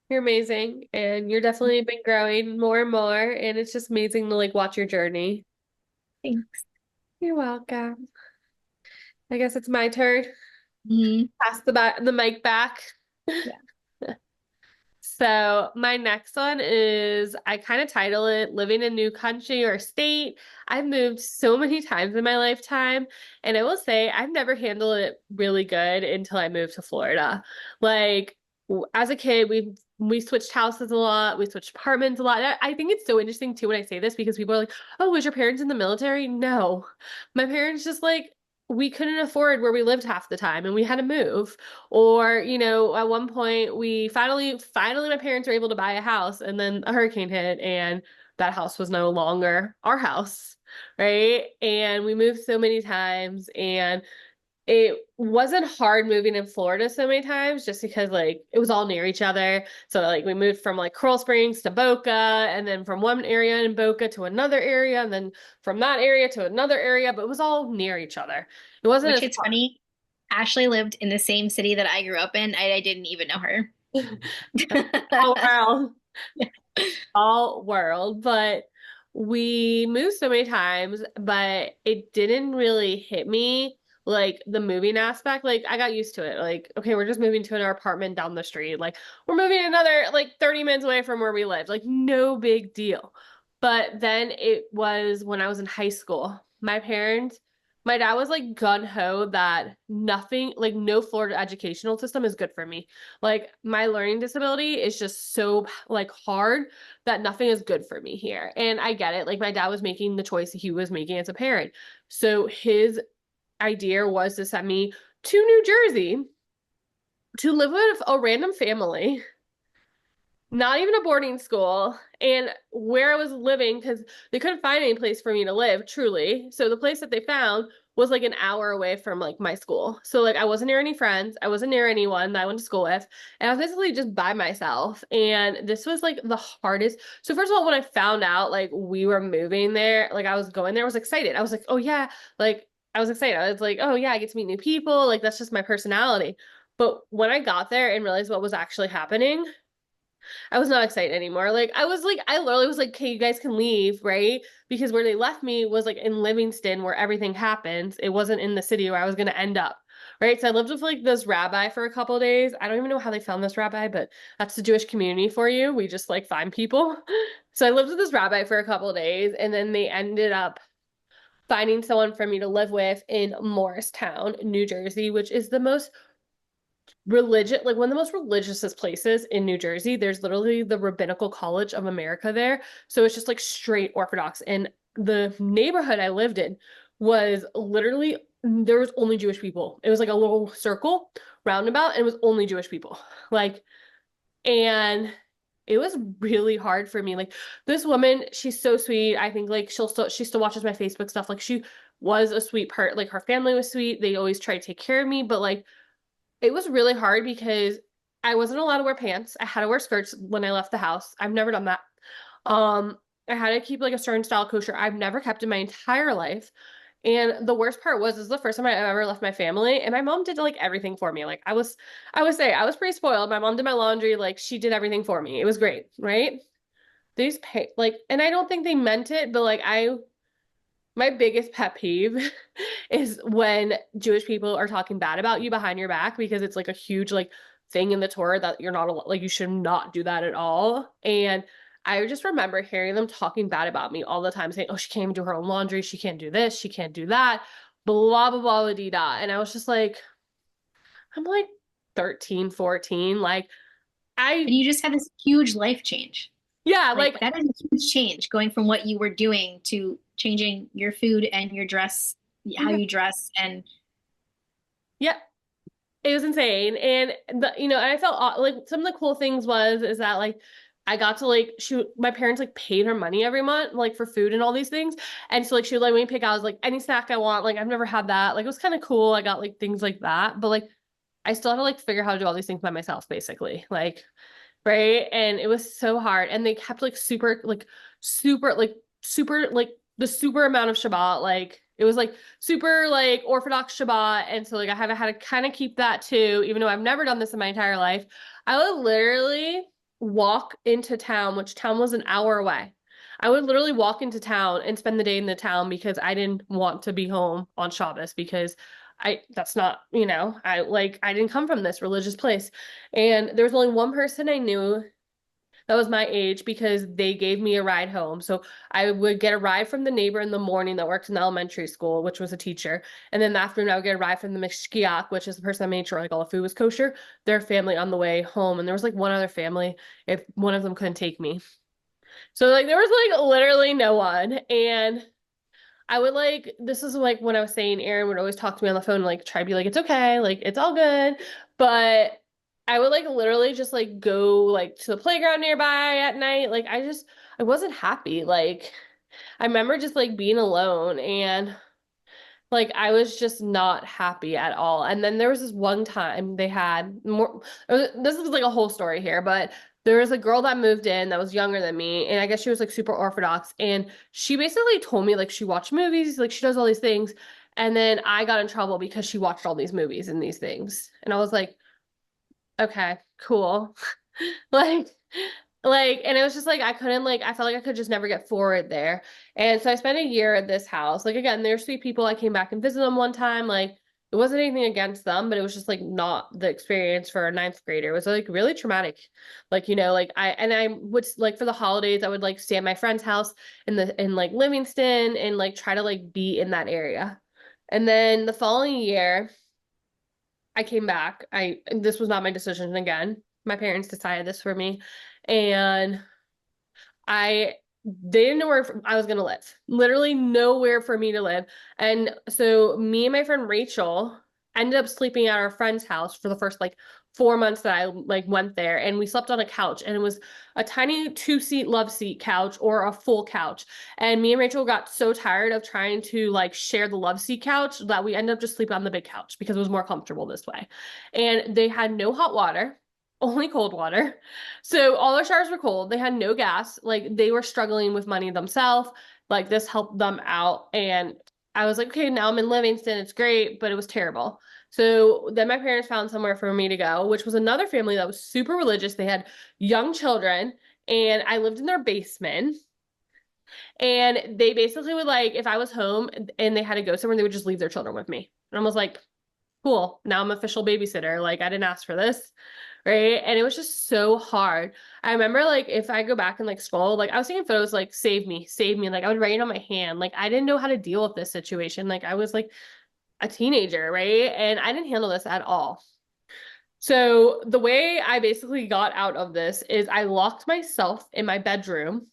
You're amazing, and you're definitely been growing more and more, and it's just amazing to like watch your journey. thanks. You're welcome. I guess it's my turn. Mhm. Pass the mic back. Yeah. So my next one is I kind of title it Living in a New Country or State. I've moved so many times in my lifetime, and I will say I've never handled it really good until I moved to Florida. Like as a kid, we switched houses a lot, we switched apartments a lot. I think it's so interesting too when I say this because people are like, "Oh, was your parents in the military?" No. My parents just like we couldn't afford where we lived half the time and we had to move. Or, at one point we finally my parents were able to buy a house and then a hurricane hit and that house was no longer our house, right? And we moved so many times and it wasn't hard moving in Florida so many times just because like it was all near each other. So like we moved from like Coral Springs to Boca and then from one area in Boca to another area and then from that area to another area, but it was all near each other. It wasn't Which as it's funny. Ashley lived in the same city that I grew up in. I didn't even know her. hard. All around. All world, but we moved so many times, but it didn't really hit me like the moving aspect. Like I got used to it. Like, okay, we're just moving to our apartment down the street. Like we're moving another like 30 minutes away from where we live. Like no big deal. But then it was when I was in high school. My parents my dad was like gun ho that nothing, like no Florida educational system is good for me. Like my learning disability is just so like hard that nothing is good for me here. And I get it. Like my dad was making the choice he was making as a parent. So his idea was to send me to New Jersey to live with a random family, not even a boarding school, and where I was living because they couldn't find any place for me to live, truly. So the place that they found was like an hour away from like my school. So like I wasn't near any friends, I wasn't near anyone that I went to school with, and I was basically just by myself. And this was like the hardest. So first of all, when I found out like we were moving there, like I was going there, I was excited. I was like, oh yeah, like I was excited. I was like, oh yeah, I get to meet new people. Like that's just my personality. But when I got there and realized what was actually happening, I was not excited anymore. Like I literally was like, okay, you guys can leave, right? Because where they left me was like in Livingston where everything happens. It wasn't in the city where I was gonna end up. Right. So I lived with like this rabbi for a couple of days. I don't even know how they found this rabbi, but that's the Jewish community for you. We just like find people. So I lived with this rabbi for a couple of days, and then they ended up finding someone for me to live with in Morristown, New Jersey, which is the most religion, like one of the most religious places in New Jersey. There's literally the Rabbinical College of America there. So it's just like straight Orthodox. And the neighborhood I lived in was literally, there was only Jewish people. It was like a little circle roundabout, and it was only Jewish people. Like, and it was really hard for me. Like this woman, she's so sweet. I think like she still watches my Facebook stuff. Like she was a sweet part. Like her family was sweet. They always try to take care of me, but like it was really hard because I wasn't allowed to wear pants. I had to wear skirts when I left the house. I've never done that. Um, I had to keep like a certain style kosher. I've never kept in my entire life. And the worst part was, this is the first time I ever left my family, and my mom did like everything for me. Like I would say I was pretty spoiled. My mom did my laundry, like she did everything for me. It was great, right? These pay like, and I don't think they meant it, but like my biggest pet peeve is when Jewish people are talking bad about you behind your back, because it's like a huge like thing in the Torah that you're not like you should not do that at all. And I just remember hearing them talking bad about me all the time, saying, "Oh, she can't even do her own laundry. She can't do this. She can't do that." Blah blah blah blah dee da. And I was just like, I'm like 13, 14. Like I And you just had this huge life change. yeah, Like like that is a huge change going from what you were doing to changing your food and your dress, how yeah, you dress. And yeah. It was insane. And and I felt like some of the cool things was is that like I got to like shoot my parents like paid her money every month like for food and all these things. And so like she would let me pick out like any snack I want. Like I've never had that. Like it was kind of cool. I got like things like that. But like I still had to like figure out how to do all these things by myself, basically. Like right? And it was so hard. And they kept like super like the super amount of Shabbat. Like it was like super like Orthodox Shabbat. And so like I have had to kind of keep that too, even though I've never done this in my entire life. I would literally walk into town, which town was an hour away. I would literally walk into town and spend the day in the town because I didn't want to be home on Shabbos, because that's not, I didn't come from this religious place. And there was only one person I knew that was my age because they gave me a ride home. So I would get a ride from the neighbor in the morning that worked in the elementary school, which was a teacher. And then in the afternoon, I would get a ride from the mishkiach, which is the person that made sure like all the food was kosher, their family on the way home. And there was like one other family if one of them couldn't take me. So like there was like literally no one. And I would like, this is like when I was saying Aaron would always talk to me on the phone and like try to be like, it's okay, like it's all good. But I would like literally just like go like to the playground nearby at night. Like I wasn't happy. Like I remember just like being alone, and like I was just not happy at all. And then there was this one time they had more, this is like a whole story here, but there was a girl that moved in that was younger than me, and I guess she was like super Orthodox, and she basically told me like she watched movies, like she does all these things, and then I got in trouble because she watched all these movies and these things. And I was like, okay, cool. Like and it was just like I couldn't like I felt like I could just never get forward there. And so I spent a year at this house. Like again, they're sweet people. I came back and visited them one time. Like it wasn't anything against them, but it was just like not the experience for a ninth grader. It was like really traumatic. Like, like I would like for the holidays, I would like stay at my friend's house in like Livingston and like try to like be in that area. And then the following year, I came back. This was not my decision again. My parents decided this for me. And I they didn't know where I was gonna live. Literally nowhere for me to live. And so me and my friend Rachel ended up sleeping at our friend's house for the first like 4 months that I like went there, and we slept on a couch, and it was a tiny two-seat love seat couch or a full couch. And me and Rachel got so tired of trying to like share the love seat couch that we ended up just sleeping on the big couch because it was more comfortable this way. And they had no hot water, only cold water. So all their showers were cold. They had no gas. Like they were struggling with money themselves. Like this helped them out. And I was like, okay, now I'm in Livingston. It's great, but it was terrible. So then my parents found somewhere for me to go, which was another family that was super religious. They had young children, and I lived in their basement. And they basically would like, if I was home and they had to go somewhere, they would just leave their children with me. And I was like, cool, now I'm official babysitter. Like I didn't ask for this. Right. And it was just so hard. I remember like if I go back and like scroll, like I was taking photos like save me, save me. Like I would write it on my hand. Like I didn't know how to deal with this situation. Like I was like a teenager, right? And I didn't handle this at all. So the way I basically got out of this is I locked myself in my bedroom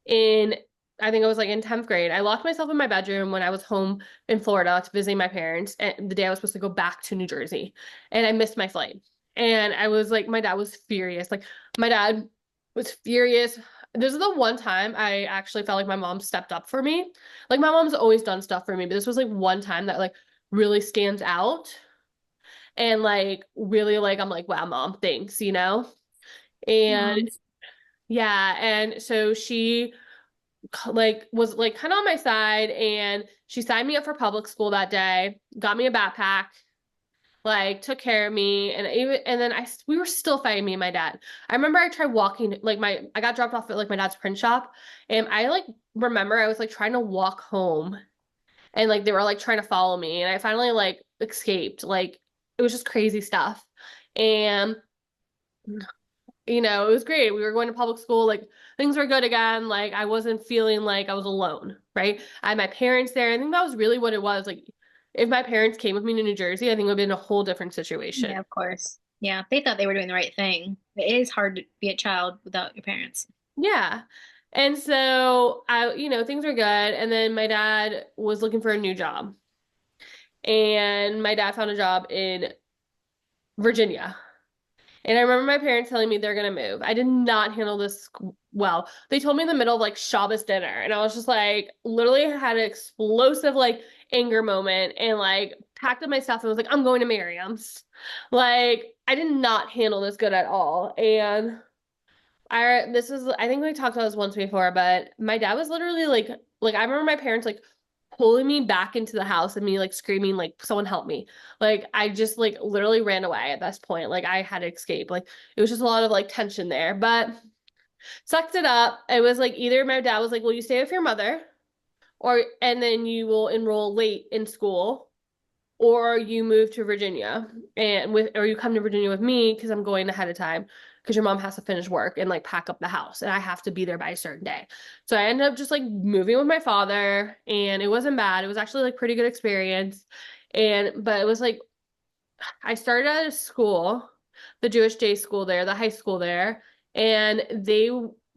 in I think I was like in 10th grade. I locked myself in my bedroom when I was home in Florida to visiting my parents, and the day I was supposed to go back to New Jersey. And I missed my flight. And I was like, my dad was furious. Like my dad was furious. This is the one time I actually felt like my mom stepped up for me. Like my mom's always done stuff for me, but this was like one time that like really stands out. And like really like I'm like, wow, mom, thanks, you know? And Um, yeah, and so she like was like kind of on my side, and she signed me up for public school that day, got me a backpack, like took care of me. And even and then we were still fighting, me and my dad. I remember I tried walking, like I got dropped off at like my dad's print shop, and I like remember I was like trying to walk home, and like they were like trying to follow me, and I finally like escaped. Like it was just crazy stuff. And it was great. We were going to public school, like things were good again. Like I wasn't feeling like I was alone, right? I had my parents there. I think that was really what it was. Like if my parents came with me to New Jersey, I think it would have been a whole different situation. yeah, of course. Yeah, they thought they were doing the right thing. It is hard to be a child without your parents. Yeah. And so things were good. And then my dad was looking for a new job. And my dad found a job in Virginia. And I remember my parents telling me they're gonna move. I did not handle this well. They told me in the middle of like Shabbos dinner, and I was just like, literally had an explosive like anger moment, and like packed up my stuff and was like, I'm going to Miriam's. Like I did not handle this good at all. And I think we talked about this once before, but my dad was literally like I remember my parents like pulling me back into the house and me like screaming like someone help me. Like I just like literally ran away at this point. Like I had to escape. Like it was just a lot of like tension there, but sucked it up. It was like either my dad was like, "Will you stay with your mother?" or and then you will enroll late in school, or you move to Virginia or you come to Virginia with me because I'm going ahead of time because your mom has to finish work and like pack up the house, and I have to be there by a certain day. So I ended up just like moving with my father, and it wasn't bad. It was actually like pretty good experience. But it was like I started at a school, the Jewish day school there, the high school there, and they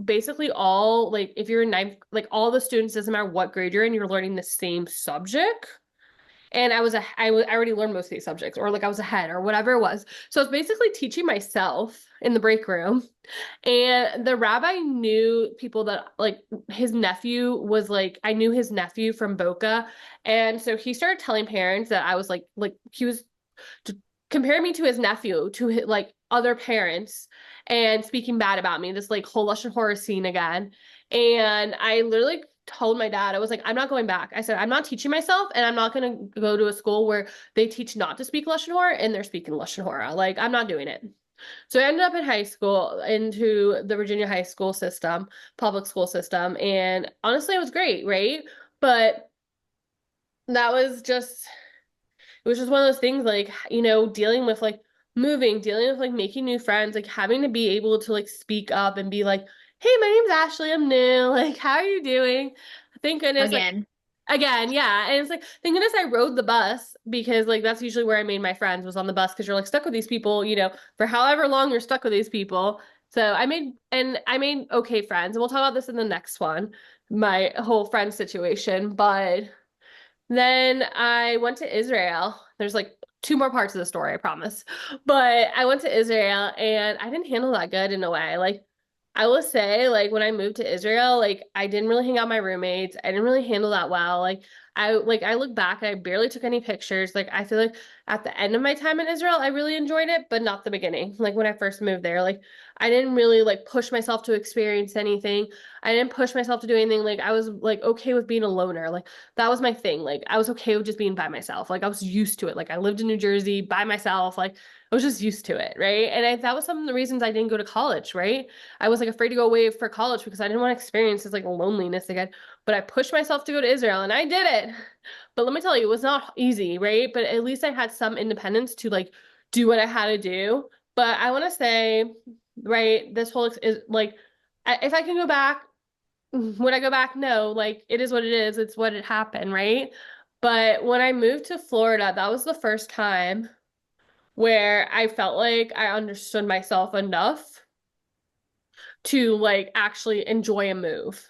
basically all like if you're in ninth, like all the students, doesn't matter what grade you're in, you're learning the same subject. And I already learned most of these subjects, or like I was ahead or whatever it was. So I was basically teaching myself in the break room. And the rabbi knew people that like his nephew was like, I knew his nephew from Boca. And so he started telling parents that I was like he was comparing me to his nephew, to his, like other parents, and speaking bad about me, this like whole Lashon Hora scene again. And I literally told my dad, I was like, I'm not going back. I said, I'm not teaching myself, and I'm not going to go to a school where they teach not to speak Lashon Hora and they're speaking Lashon Hora. Like, I'm not doing it. So I ended up in high school, into the Virginia high school system, public school system. And honestly, it was great, right? But that was just it was just one of those things like, dealing with like moving, dealing with like making new friends, like having to be able to like speak up and be like, hey, my name's Ashley, I'm new. Like, how are you doing? Thank goodness, like, Again. Again, yeah. And it's like, thank goodness I rode the bus because like that's usually where I made my friends was on the bus because you're like stuck with these people, for however long you're stuck with these people. So I made okay friends. And we'll talk about this in the next one, my whole friend situation. But then I went to Israel. There's like two more parts of the story, I promise. But I went to Israel and I didn't handle that good in a way. Like I will say, like when I moved to Israel, like I didn't really hang out with my roommates. I didn't really handle that well. I look back, I barely took any pictures. Like I feel like at the end of my time in Israel, I really enjoyed it, but not the beginning. Like when I first moved there, like I didn't really like push myself to experience anything. I didn't push myself to do anything. Like I was like okay with being a loner. Like that was my thing. Like I was okay with just being by myself. Like I was used to it. Like I lived in New Jersey by myself. Like I was just used to it, right? That was some of the reasons I didn't go to college, right? I was like afraid to go away for college because I didn't want to experience this like loneliness again. But I pushed myself to go to Israel and I did it. But let me tell you, it was not easy, right? But at least I had some independence to like do what I had to do. But I want to say, right, this whole is like, if I can go back, would I go back? No, like it is what it is. It's what it happened, right? But when I moved to Florida, that was the first time where I felt like I understood myself enough to like actually enjoy a move.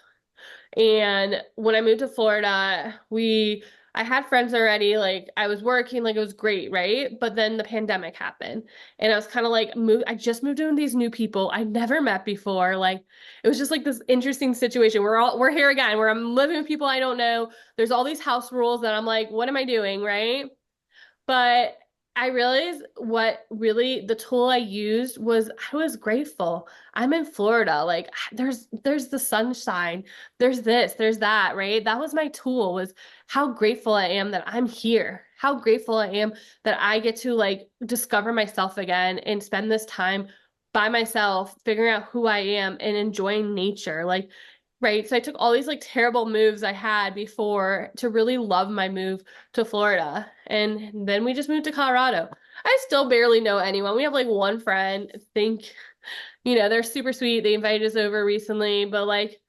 And when I moved to Florida, I had friends already, like I was working, like it was great, right? But then the pandemic happened. And I was kind of like I just moved in with these new people I never met before. Like it was just like this interesting situation. We're here again, where I'm living with people I don't know. There's all these house rules that I'm like, what am I doing, right? But I realized what really the tool I used was I was grateful. I'm in Florida. Like there's the sunshine. There's this, there's that, right? That was my tool was how grateful I am that I'm here. How grateful I am that I get to like discover myself again and spend this time by myself, figuring out who I am and enjoying nature. Like right. So I took all these like terrible moves I had before to really love my move to Florida. And then we just moved to Colorado. I still barely know anyone. We have like one friend. I think, they're super sweet. They invited us over recently, but like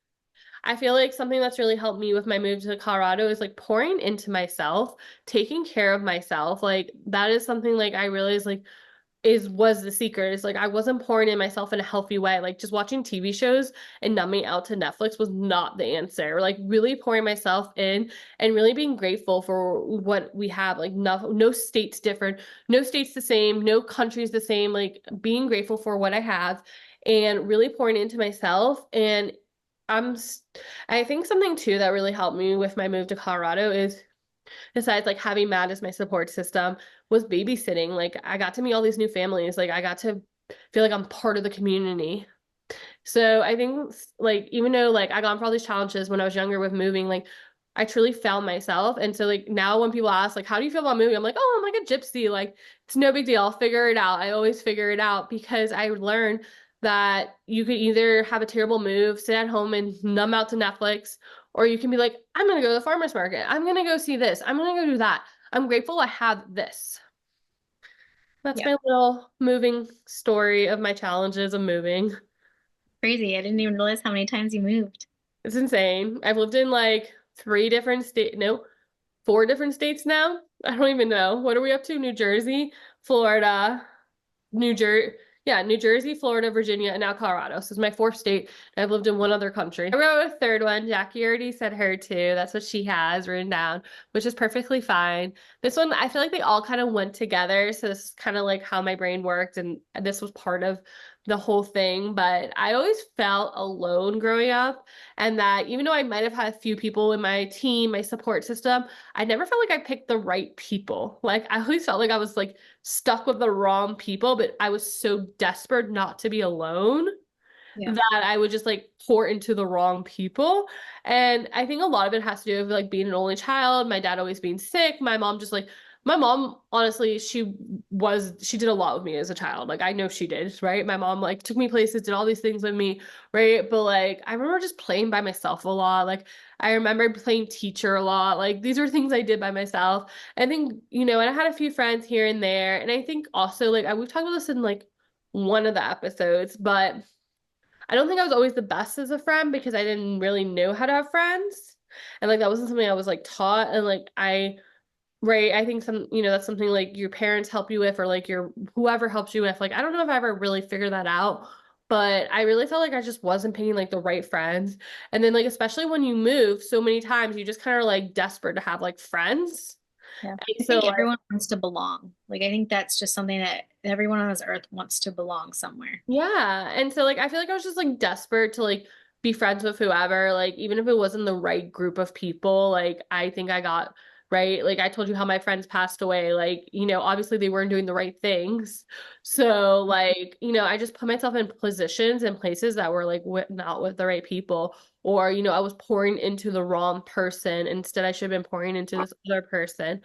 I feel like something that's really helped me with my move to Colorado is like pouring into myself, taking care of myself. Like that is something like I realized like was the secret. It's like I wasn't pouring in myself in a healthy way. Like just watching TV shows and numbing out to Netflix was not the answer. Like really pouring myself in and really being grateful for what we have. Like no state's different, no state's the same, no country's the same. Like being grateful for what I have and really pouring into myself. And I'm I think something too that really helped me with my move to Colorado is besides like having Matt as my support system was babysitting. Like I got to meet all these new families. Like I got to feel like I'm part of the community. So I think like even though like I gone for all these challenges when I was younger with moving, like I truly found myself. And so like now when people ask like how do you feel about moving? I'm like, oh, I'm like a gypsy. Like it's no big deal. I'll figure it out. I always figure it out because I learned that you could either have a terrible move, sit at home and numb out to Netflix, or you can be like, I'm gonna go to the farmer's market. I'm gonna go see this. I'm gonna go do that. I'm grateful I have this. That's Yeah, my little moving story of my challenges of moving. crazy. I didn't even realize how many times you moved. It's insane. I've lived in like no, 4 different states now. I don't even know. What are we up to? New Jersey, Florida, New Jersey. Yeah, New Jersey, Florida, Virginia, and now Colorado. So it's my fourth state. And I've lived in one other country. I wrote a third one. Jackie already said her too. That's what she has written down, which is perfectly fine. This one, I feel like they all kind of went together. So this is kind of like how my brain worked. And this was part of the whole thing. But I always felt alone growing up. And that even though I might have had a few people in my team, my support system, I never felt like I picked the right people. Like I always felt like I was like stuck with the wrong people, but I was so desperate not to be alone Yeah. that I would just like pour into the wrong people. And I think a lot of it has to do with like being an only child, my dad always being sick, my mom honestly she did a lot with me as a child. Like I know she did, right? My mom like took me places, did all these things with me, right? But like I remember just playing by myself a lot. Like I remember playing teacher a lot. Like these are things I did by myself. I think, and I had a few friends here and there. And I think also like we've talked about this in like one of the episodes, but I don't think I was always the best as a friend because I didn't really know how to have friends. And like that wasn't something I was like taught. And like right, I think that's something like your parents help you with or like your whoever helps you with. Like I don't know if I ever really figured that out, but I really felt like I just wasn't picking like the right friends. And then like especially when you move so many times, you just kind of like desperate to have like friends. Yeah. And I so think like everyone wants to belong. Like I think that's just something that everyone on this earth wants to belong somewhere. yeah. And so like I feel like I was just like desperate to like be friends with whoever, like even if it wasn't the right group of people, like I think I got right. Like I told you how my friends passed away, like, obviously they weren't doing the right things. So like, I just put myself in positions and places that were like not with the right people. Or, I was pouring into the wrong person. Instead, I should have been pouring into this other person.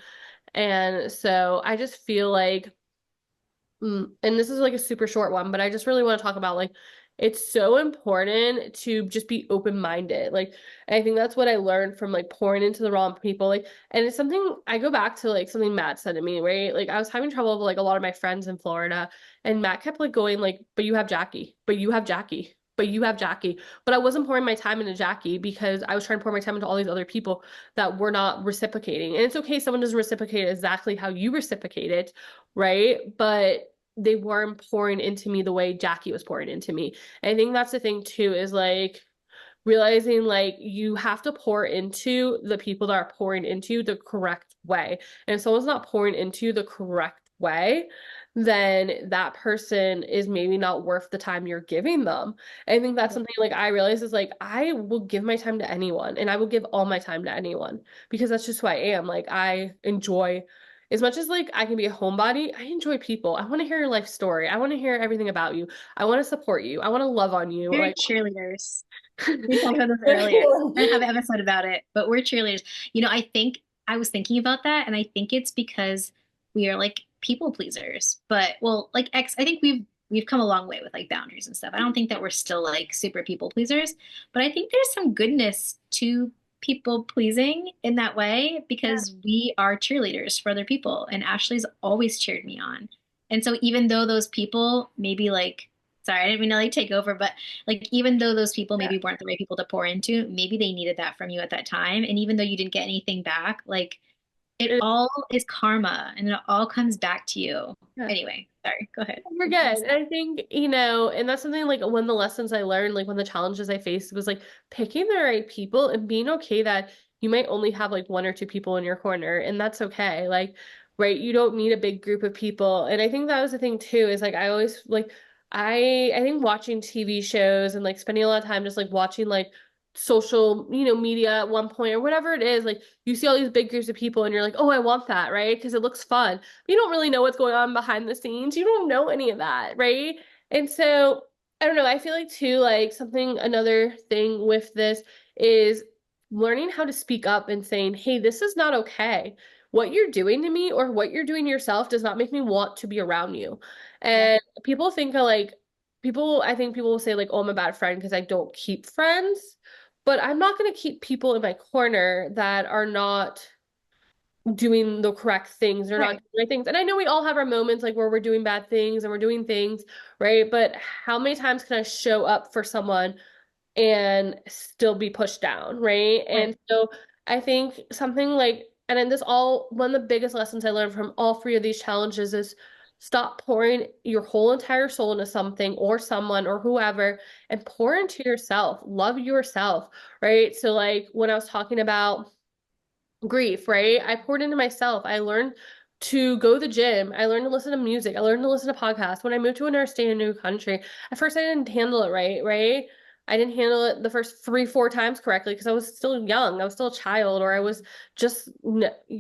And so I just feel like and this is like a super short one, but I just really want to talk about like it's so important to just be open-minded. Like I think that's what I learned from like pouring into the wrong people. Like, and it's something I go back to like something Matt said to me, right? Like I was having trouble with like a lot of my friends in Florida, and Matt kept like going like, but you have Jackie, but you have Jackie. But you have Jackie. But I wasn't pouring my time into Jackie because I was trying to pour my time into all these other people that were not reciprocating. And it's okay, someone doesn't reciprocate exactly how you reciprocate it, right? But they weren't pouring into me the way Jackie was pouring into me. And I think that's the thing too, is like realizing like you have to pour into the people that are pouring into the correct way. And if someone's not pouring into the correct way, then that person is maybe not worth the time you're giving them. I think that's something like I realize is like I will give my time to anyone and I will give all my time to anyone because that's just who I am. Like I enjoy as much as like I can be a homebody, I enjoy people. I want to hear your life story. I want to hear everything about you. I want to support you. I want to love on you. We're Like cheerleaders. We talked about this earlier. I have an episode about it, but we're cheerleaders. I think I was thinking about that, and I think it's because we are like people pleasers. But well, like I think we've come a long way with like boundaries and stuff. I don't think that we're still like super people pleasers, but I think there's some goodness to people pleasing in that way because we are cheerleaders for other people, and Ashley's always cheered me on. And so even though those people maybe like, sorry, I didn't mean to like take over, but like even though those people yeah. maybe weren't the right people to pour into, maybe they needed that from you at that time. And even though you didn't get anything back, like it It, all is karma and it all comes back to you. yeah. Anyway, sorry, go ahead. We're good. And I think, and that's something like one of the lessons I learned, like one of the challenges I faced was like picking the right people and being okay that you might only have like one or two people in your corner, and that's okay. Like, right, you don't need a big group of people. And I think that was the thing too, is like I always like I think watching TV shows and like spending a lot of time just like watching like social, media at one point or whatever it is, like you see all these big groups of people and you're like, oh, I want that, right? Because it looks fun. You don't really know what's going on behind the scenes. You don't know any of that, right? And so I don't know. I feel like too, like another thing with this is learning how to speak up and saying, hey, this is not okay. What you're doing to me or what you're doing yourself does not make me want to be around you. Yeah, And people think like, I think people will say like, oh, I'm a bad friend because I don't keep friends. But I'm not going to keep people in my corner that are not doing the correct things. They're not right. doing the right things. And I know we all have our moments like where we're doing bad things and we're doing things, right? But how many times can I show up for someone and still be pushed down, right? Right. And so I think something like, and then one of the biggest lessons I learned from all three of these challenges is stop pouring your whole entire soul into something or someone or whoever and pour into yourself. Love yourself, right? So like when I was talking about grief, right? I poured into myself. I learned to go to the gym. I learned to listen to music. I learned to listen to podcasts. When I moved to another state, a new country, at first I didn't handle it right, right? I didn't handle it the first 3, 4 times correctly because I was still young. I was still a child, or I was just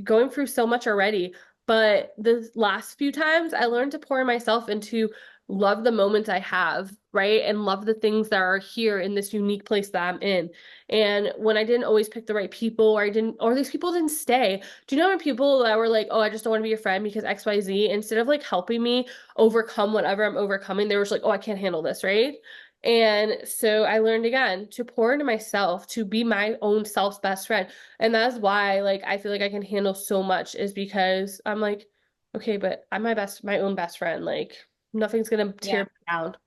going through so much already. But the last few times, I learned to pour myself into love the moments I have, right? And love the things that are here in this unique place that I'm in. And when I didn't always pick the right people, or these people didn't stay. Do you know when people that were like, oh, I just don't want to be your friend because XYZ, instead of like helping me overcome whatever I'm overcoming, they were just like, oh, I can't handle this, right? And so I learned again to pour into myself, to be my own self's best friend. And that's why like I feel like I can handle so much is because I'm like, okay, but I'm my own best friend. Like nothing's gonna tear Yeah. me down.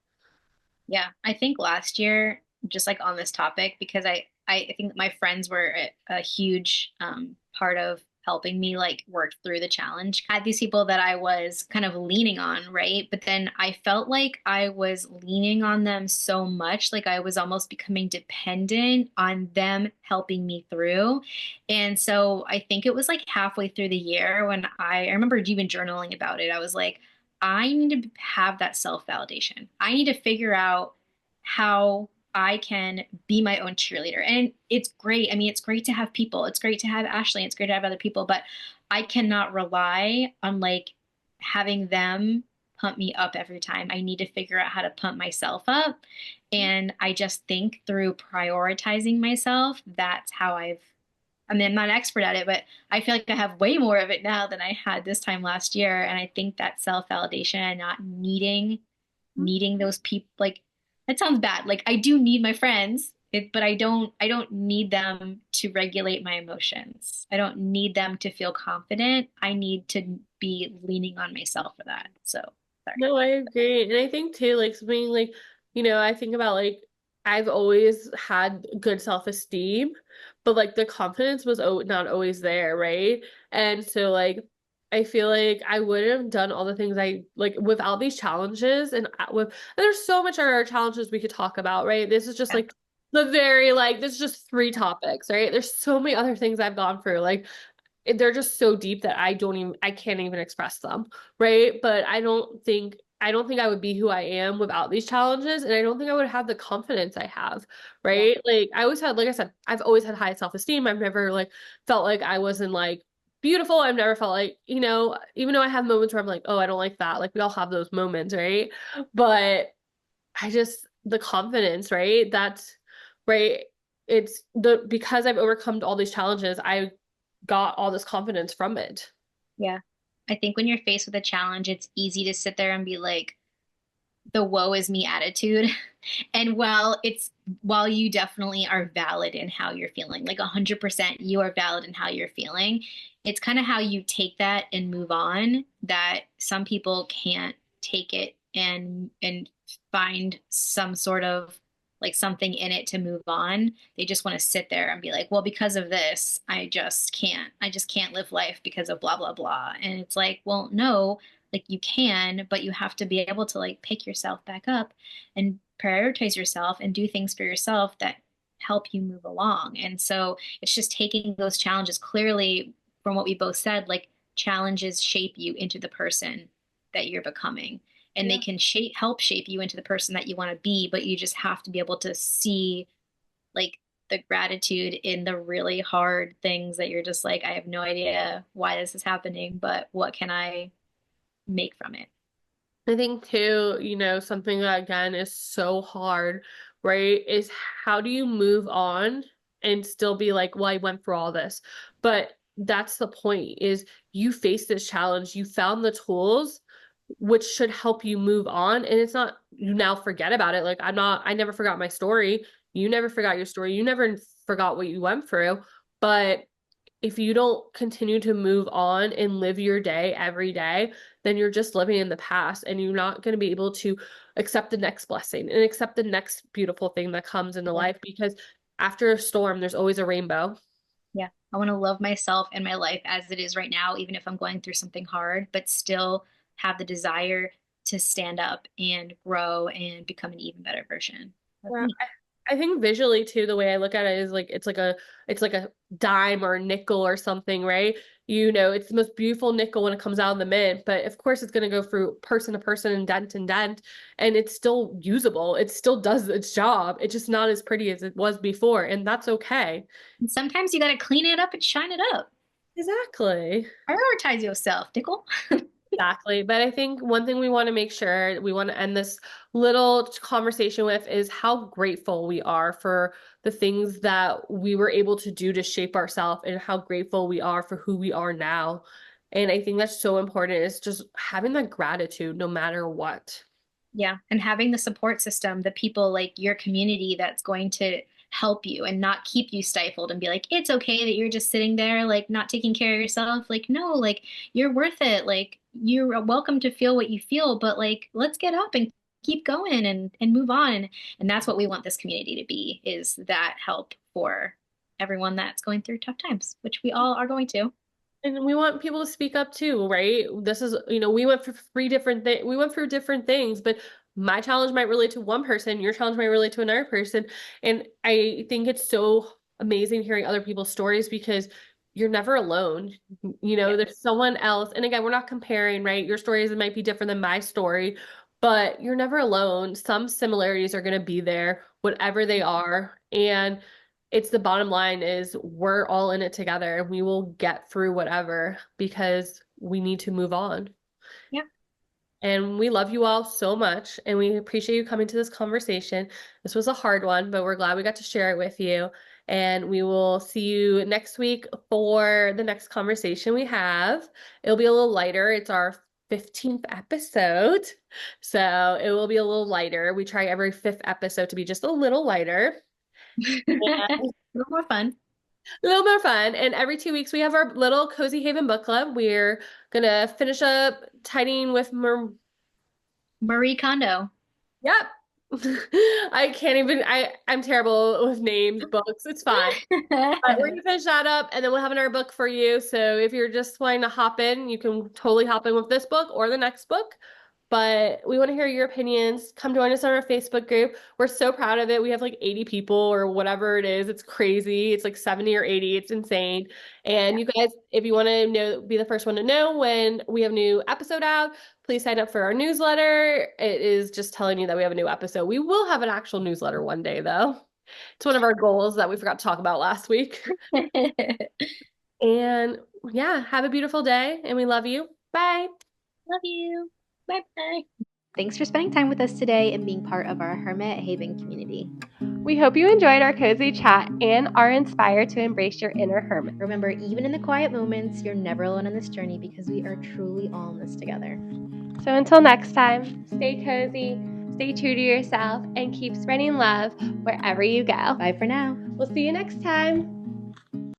Yeah. I think last year, just like on this topic, because I think my friends were a huge part of helping me like work through the challenge. I had these people that I was kind of leaning on, right? But then I felt like I was leaning on them so much, like I was almost becoming dependent on them helping me through. And so I think it was like halfway through the year when I remember even journaling about it. I was like, I need to have that self-validation. I need to figure out how I can be my own cheerleader. And it's great. I mean, it's great to have people. It's great to have Ashley. It's great to have other people, but I cannot rely on like having them pump me up every time. I need to figure out how to pump myself up. And I just think through prioritizing myself, that's how I mean, I'm not an expert at it, but I feel like I have way more of it now than I had this time last year. And I think that self-validation and not needing those people, like that sounds bad. Like I do need my friends, but I don't need them to regulate my emotions. I don't need them to feel confident. I need to be leaning on myself for that. So sorry. No, I agree. And I think too, like something like, I think about like I've always had good self-esteem, but like the confidence was not always there, right? And so like I feel like I wouldn't have done all the things I like without these challenges and with and there's so much other challenges we could talk about, right? This is just Yeah. like the very like this is just three topics, right? There's so many other things I've gone through. Like they're just so deep that I can't even express them, right? But I don't think I would be who I am without these challenges, and I don't think I would have the confidence I have, Yeah. right? Like I always had, like I said, I've always had high self-esteem. I've never like felt like I wasn't like beautiful. I've never felt like, even though I have moments where I'm like, oh, I don't like that. Like we all have those moments, right? But the confidence, right? That's right. It's the because I've overcome all these challenges, I got all this confidence from it. Yeah. I think when you're faced with a challenge, it's easy to sit there and be like, the woe is me attitude. And while you definitely are valid in how you're feeling, like 100% you are valid in how you're feeling, it's kind of how you take that and move on that some people can't take it and find some sort of like something in it to move on. They just want to sit there and be like, well, because of this, I just can't live life because of blah blah blah. And it's like, well, no, like you can, but you have to be able to like pick yourself back up and prioritize yourself and do things for yourself that help you move along. And so it's just taking those challenges clearly from what we both said, like challenges shape you into the person that you're becoming. And they Yeah. can help shape you into the person that you want to be, but you just have to be able to see like the gratitude in the really hard things that you're just like, I have no idea why this is happening, but what can I make from it? I think too, something that again is so hard, right? Is how do you move on and still be like, well, I went through all this. But that's the point is you face this challenge, you found the tools which should help you move on. And it's not you now forget about it. Like I never forgot my story. You never forgot your story. You never forgot what you went through. But if you don't continue to move on and live your day every day, then you're just living in the past and you're not going to be able to accept the next blessing and accept the next beautiful thing that comes into Yeah. life because after a storm, there's always a rainbow. Yeah. I want to love myself and my life as it is right now, even if I'm going through something hard, but still have the desire to stand up and grow and become an even better version of Yeah, me. I think visually too, the way I look at it is like it's like a dime or a nickel or something, right? It's the most beautiful nickel when it comes out of the mint, but of course it's gonna go through person to person and dent, and it's still usable. It still does its job. It's just not as pretty as it was before, and that's okay. And sometimes you got to clean it up and shine it up. Exactly. Prioritize yourself, Dickel. Exactly. But I think one thing we want to make sure we want to end this little conversation with is how grateful we are for the things that we were able to do to shape ourselves and how grateful we are for who we are now. And I think that's so important is just having that gratitude no matter what. Yeah. And having the support system, the people like your community that's going to help you and not keep you stifled and be like, it's okay that you're just sitting there, like not taking care of yourself. Like, no, like you're worth it. Like you're welcome to feel what you feel, but like let's get up and keep going and move on. And that's what we want this community to be is that help for everyone that's going through tough times, which we all are going to. And we want people to speak up too, right? This is, we went for three different things. We went through different things, but my challenge might relate to one person, your challenge might relate to another person. And I think it's so amazing hearing other people's stories because you're never alone. Yeah. There's someone else. And again, we're not comparing, right? Your stories might be different than my story, but you're never alone. Some similarities are going to be there, whatever they are. And it's the bottom line is we're all in it together and we will get through whatever because we need to move on. Yeah. And we love you all so much and we appreciate you coming to this conversation. This was a hard one, but we're glad we got to share it with you. And we will see you next week for the next conversation we have. It'll be a little lighter. It's our 15th episode. So it will be a little lighter. We try every fifth episode to be just a little lighter. A little more fun. A little more fun. And every 2 weeks, we have our little Cozy Haven book club. We're gonna finish up tidying with Marie Kondo. Yep. I can't even. I'm terrible with names, books. It's fine. But we're gonna finish that up, and then we'll have another book for you. So if you're just wanting to hop in, you can totally hop in with this book or the next book. But we want to hear your opinions. Come join us on our Facebook group. We're so proud of it. We have like 80 people or whatever it is. It's crazy. It's like 70 or 80. It's insane. And you guys, if you want to know, be the first one to know when we have a new episode out, please sign up for our newsletter. It is just telling you that we have a new episode. We will have an actual newsletter one day, though. It's one of our goals that we forgot to talk about last week. And yeah, have a beautiful day, and we love you. Bye. Love you. Bye bye. Thanks for spending time with us today and being part of our Hermit Haven community. We hope you enjoyed our cozy chat and are inspired to embrace your inner hermit. Remember, even in the quiet moments, you're never alone on this journey because we are truly all in this together. So until next time, stay cozy, stay true to yourself, and keep spreading love wherever you go. Bye for now. We'll see you next time.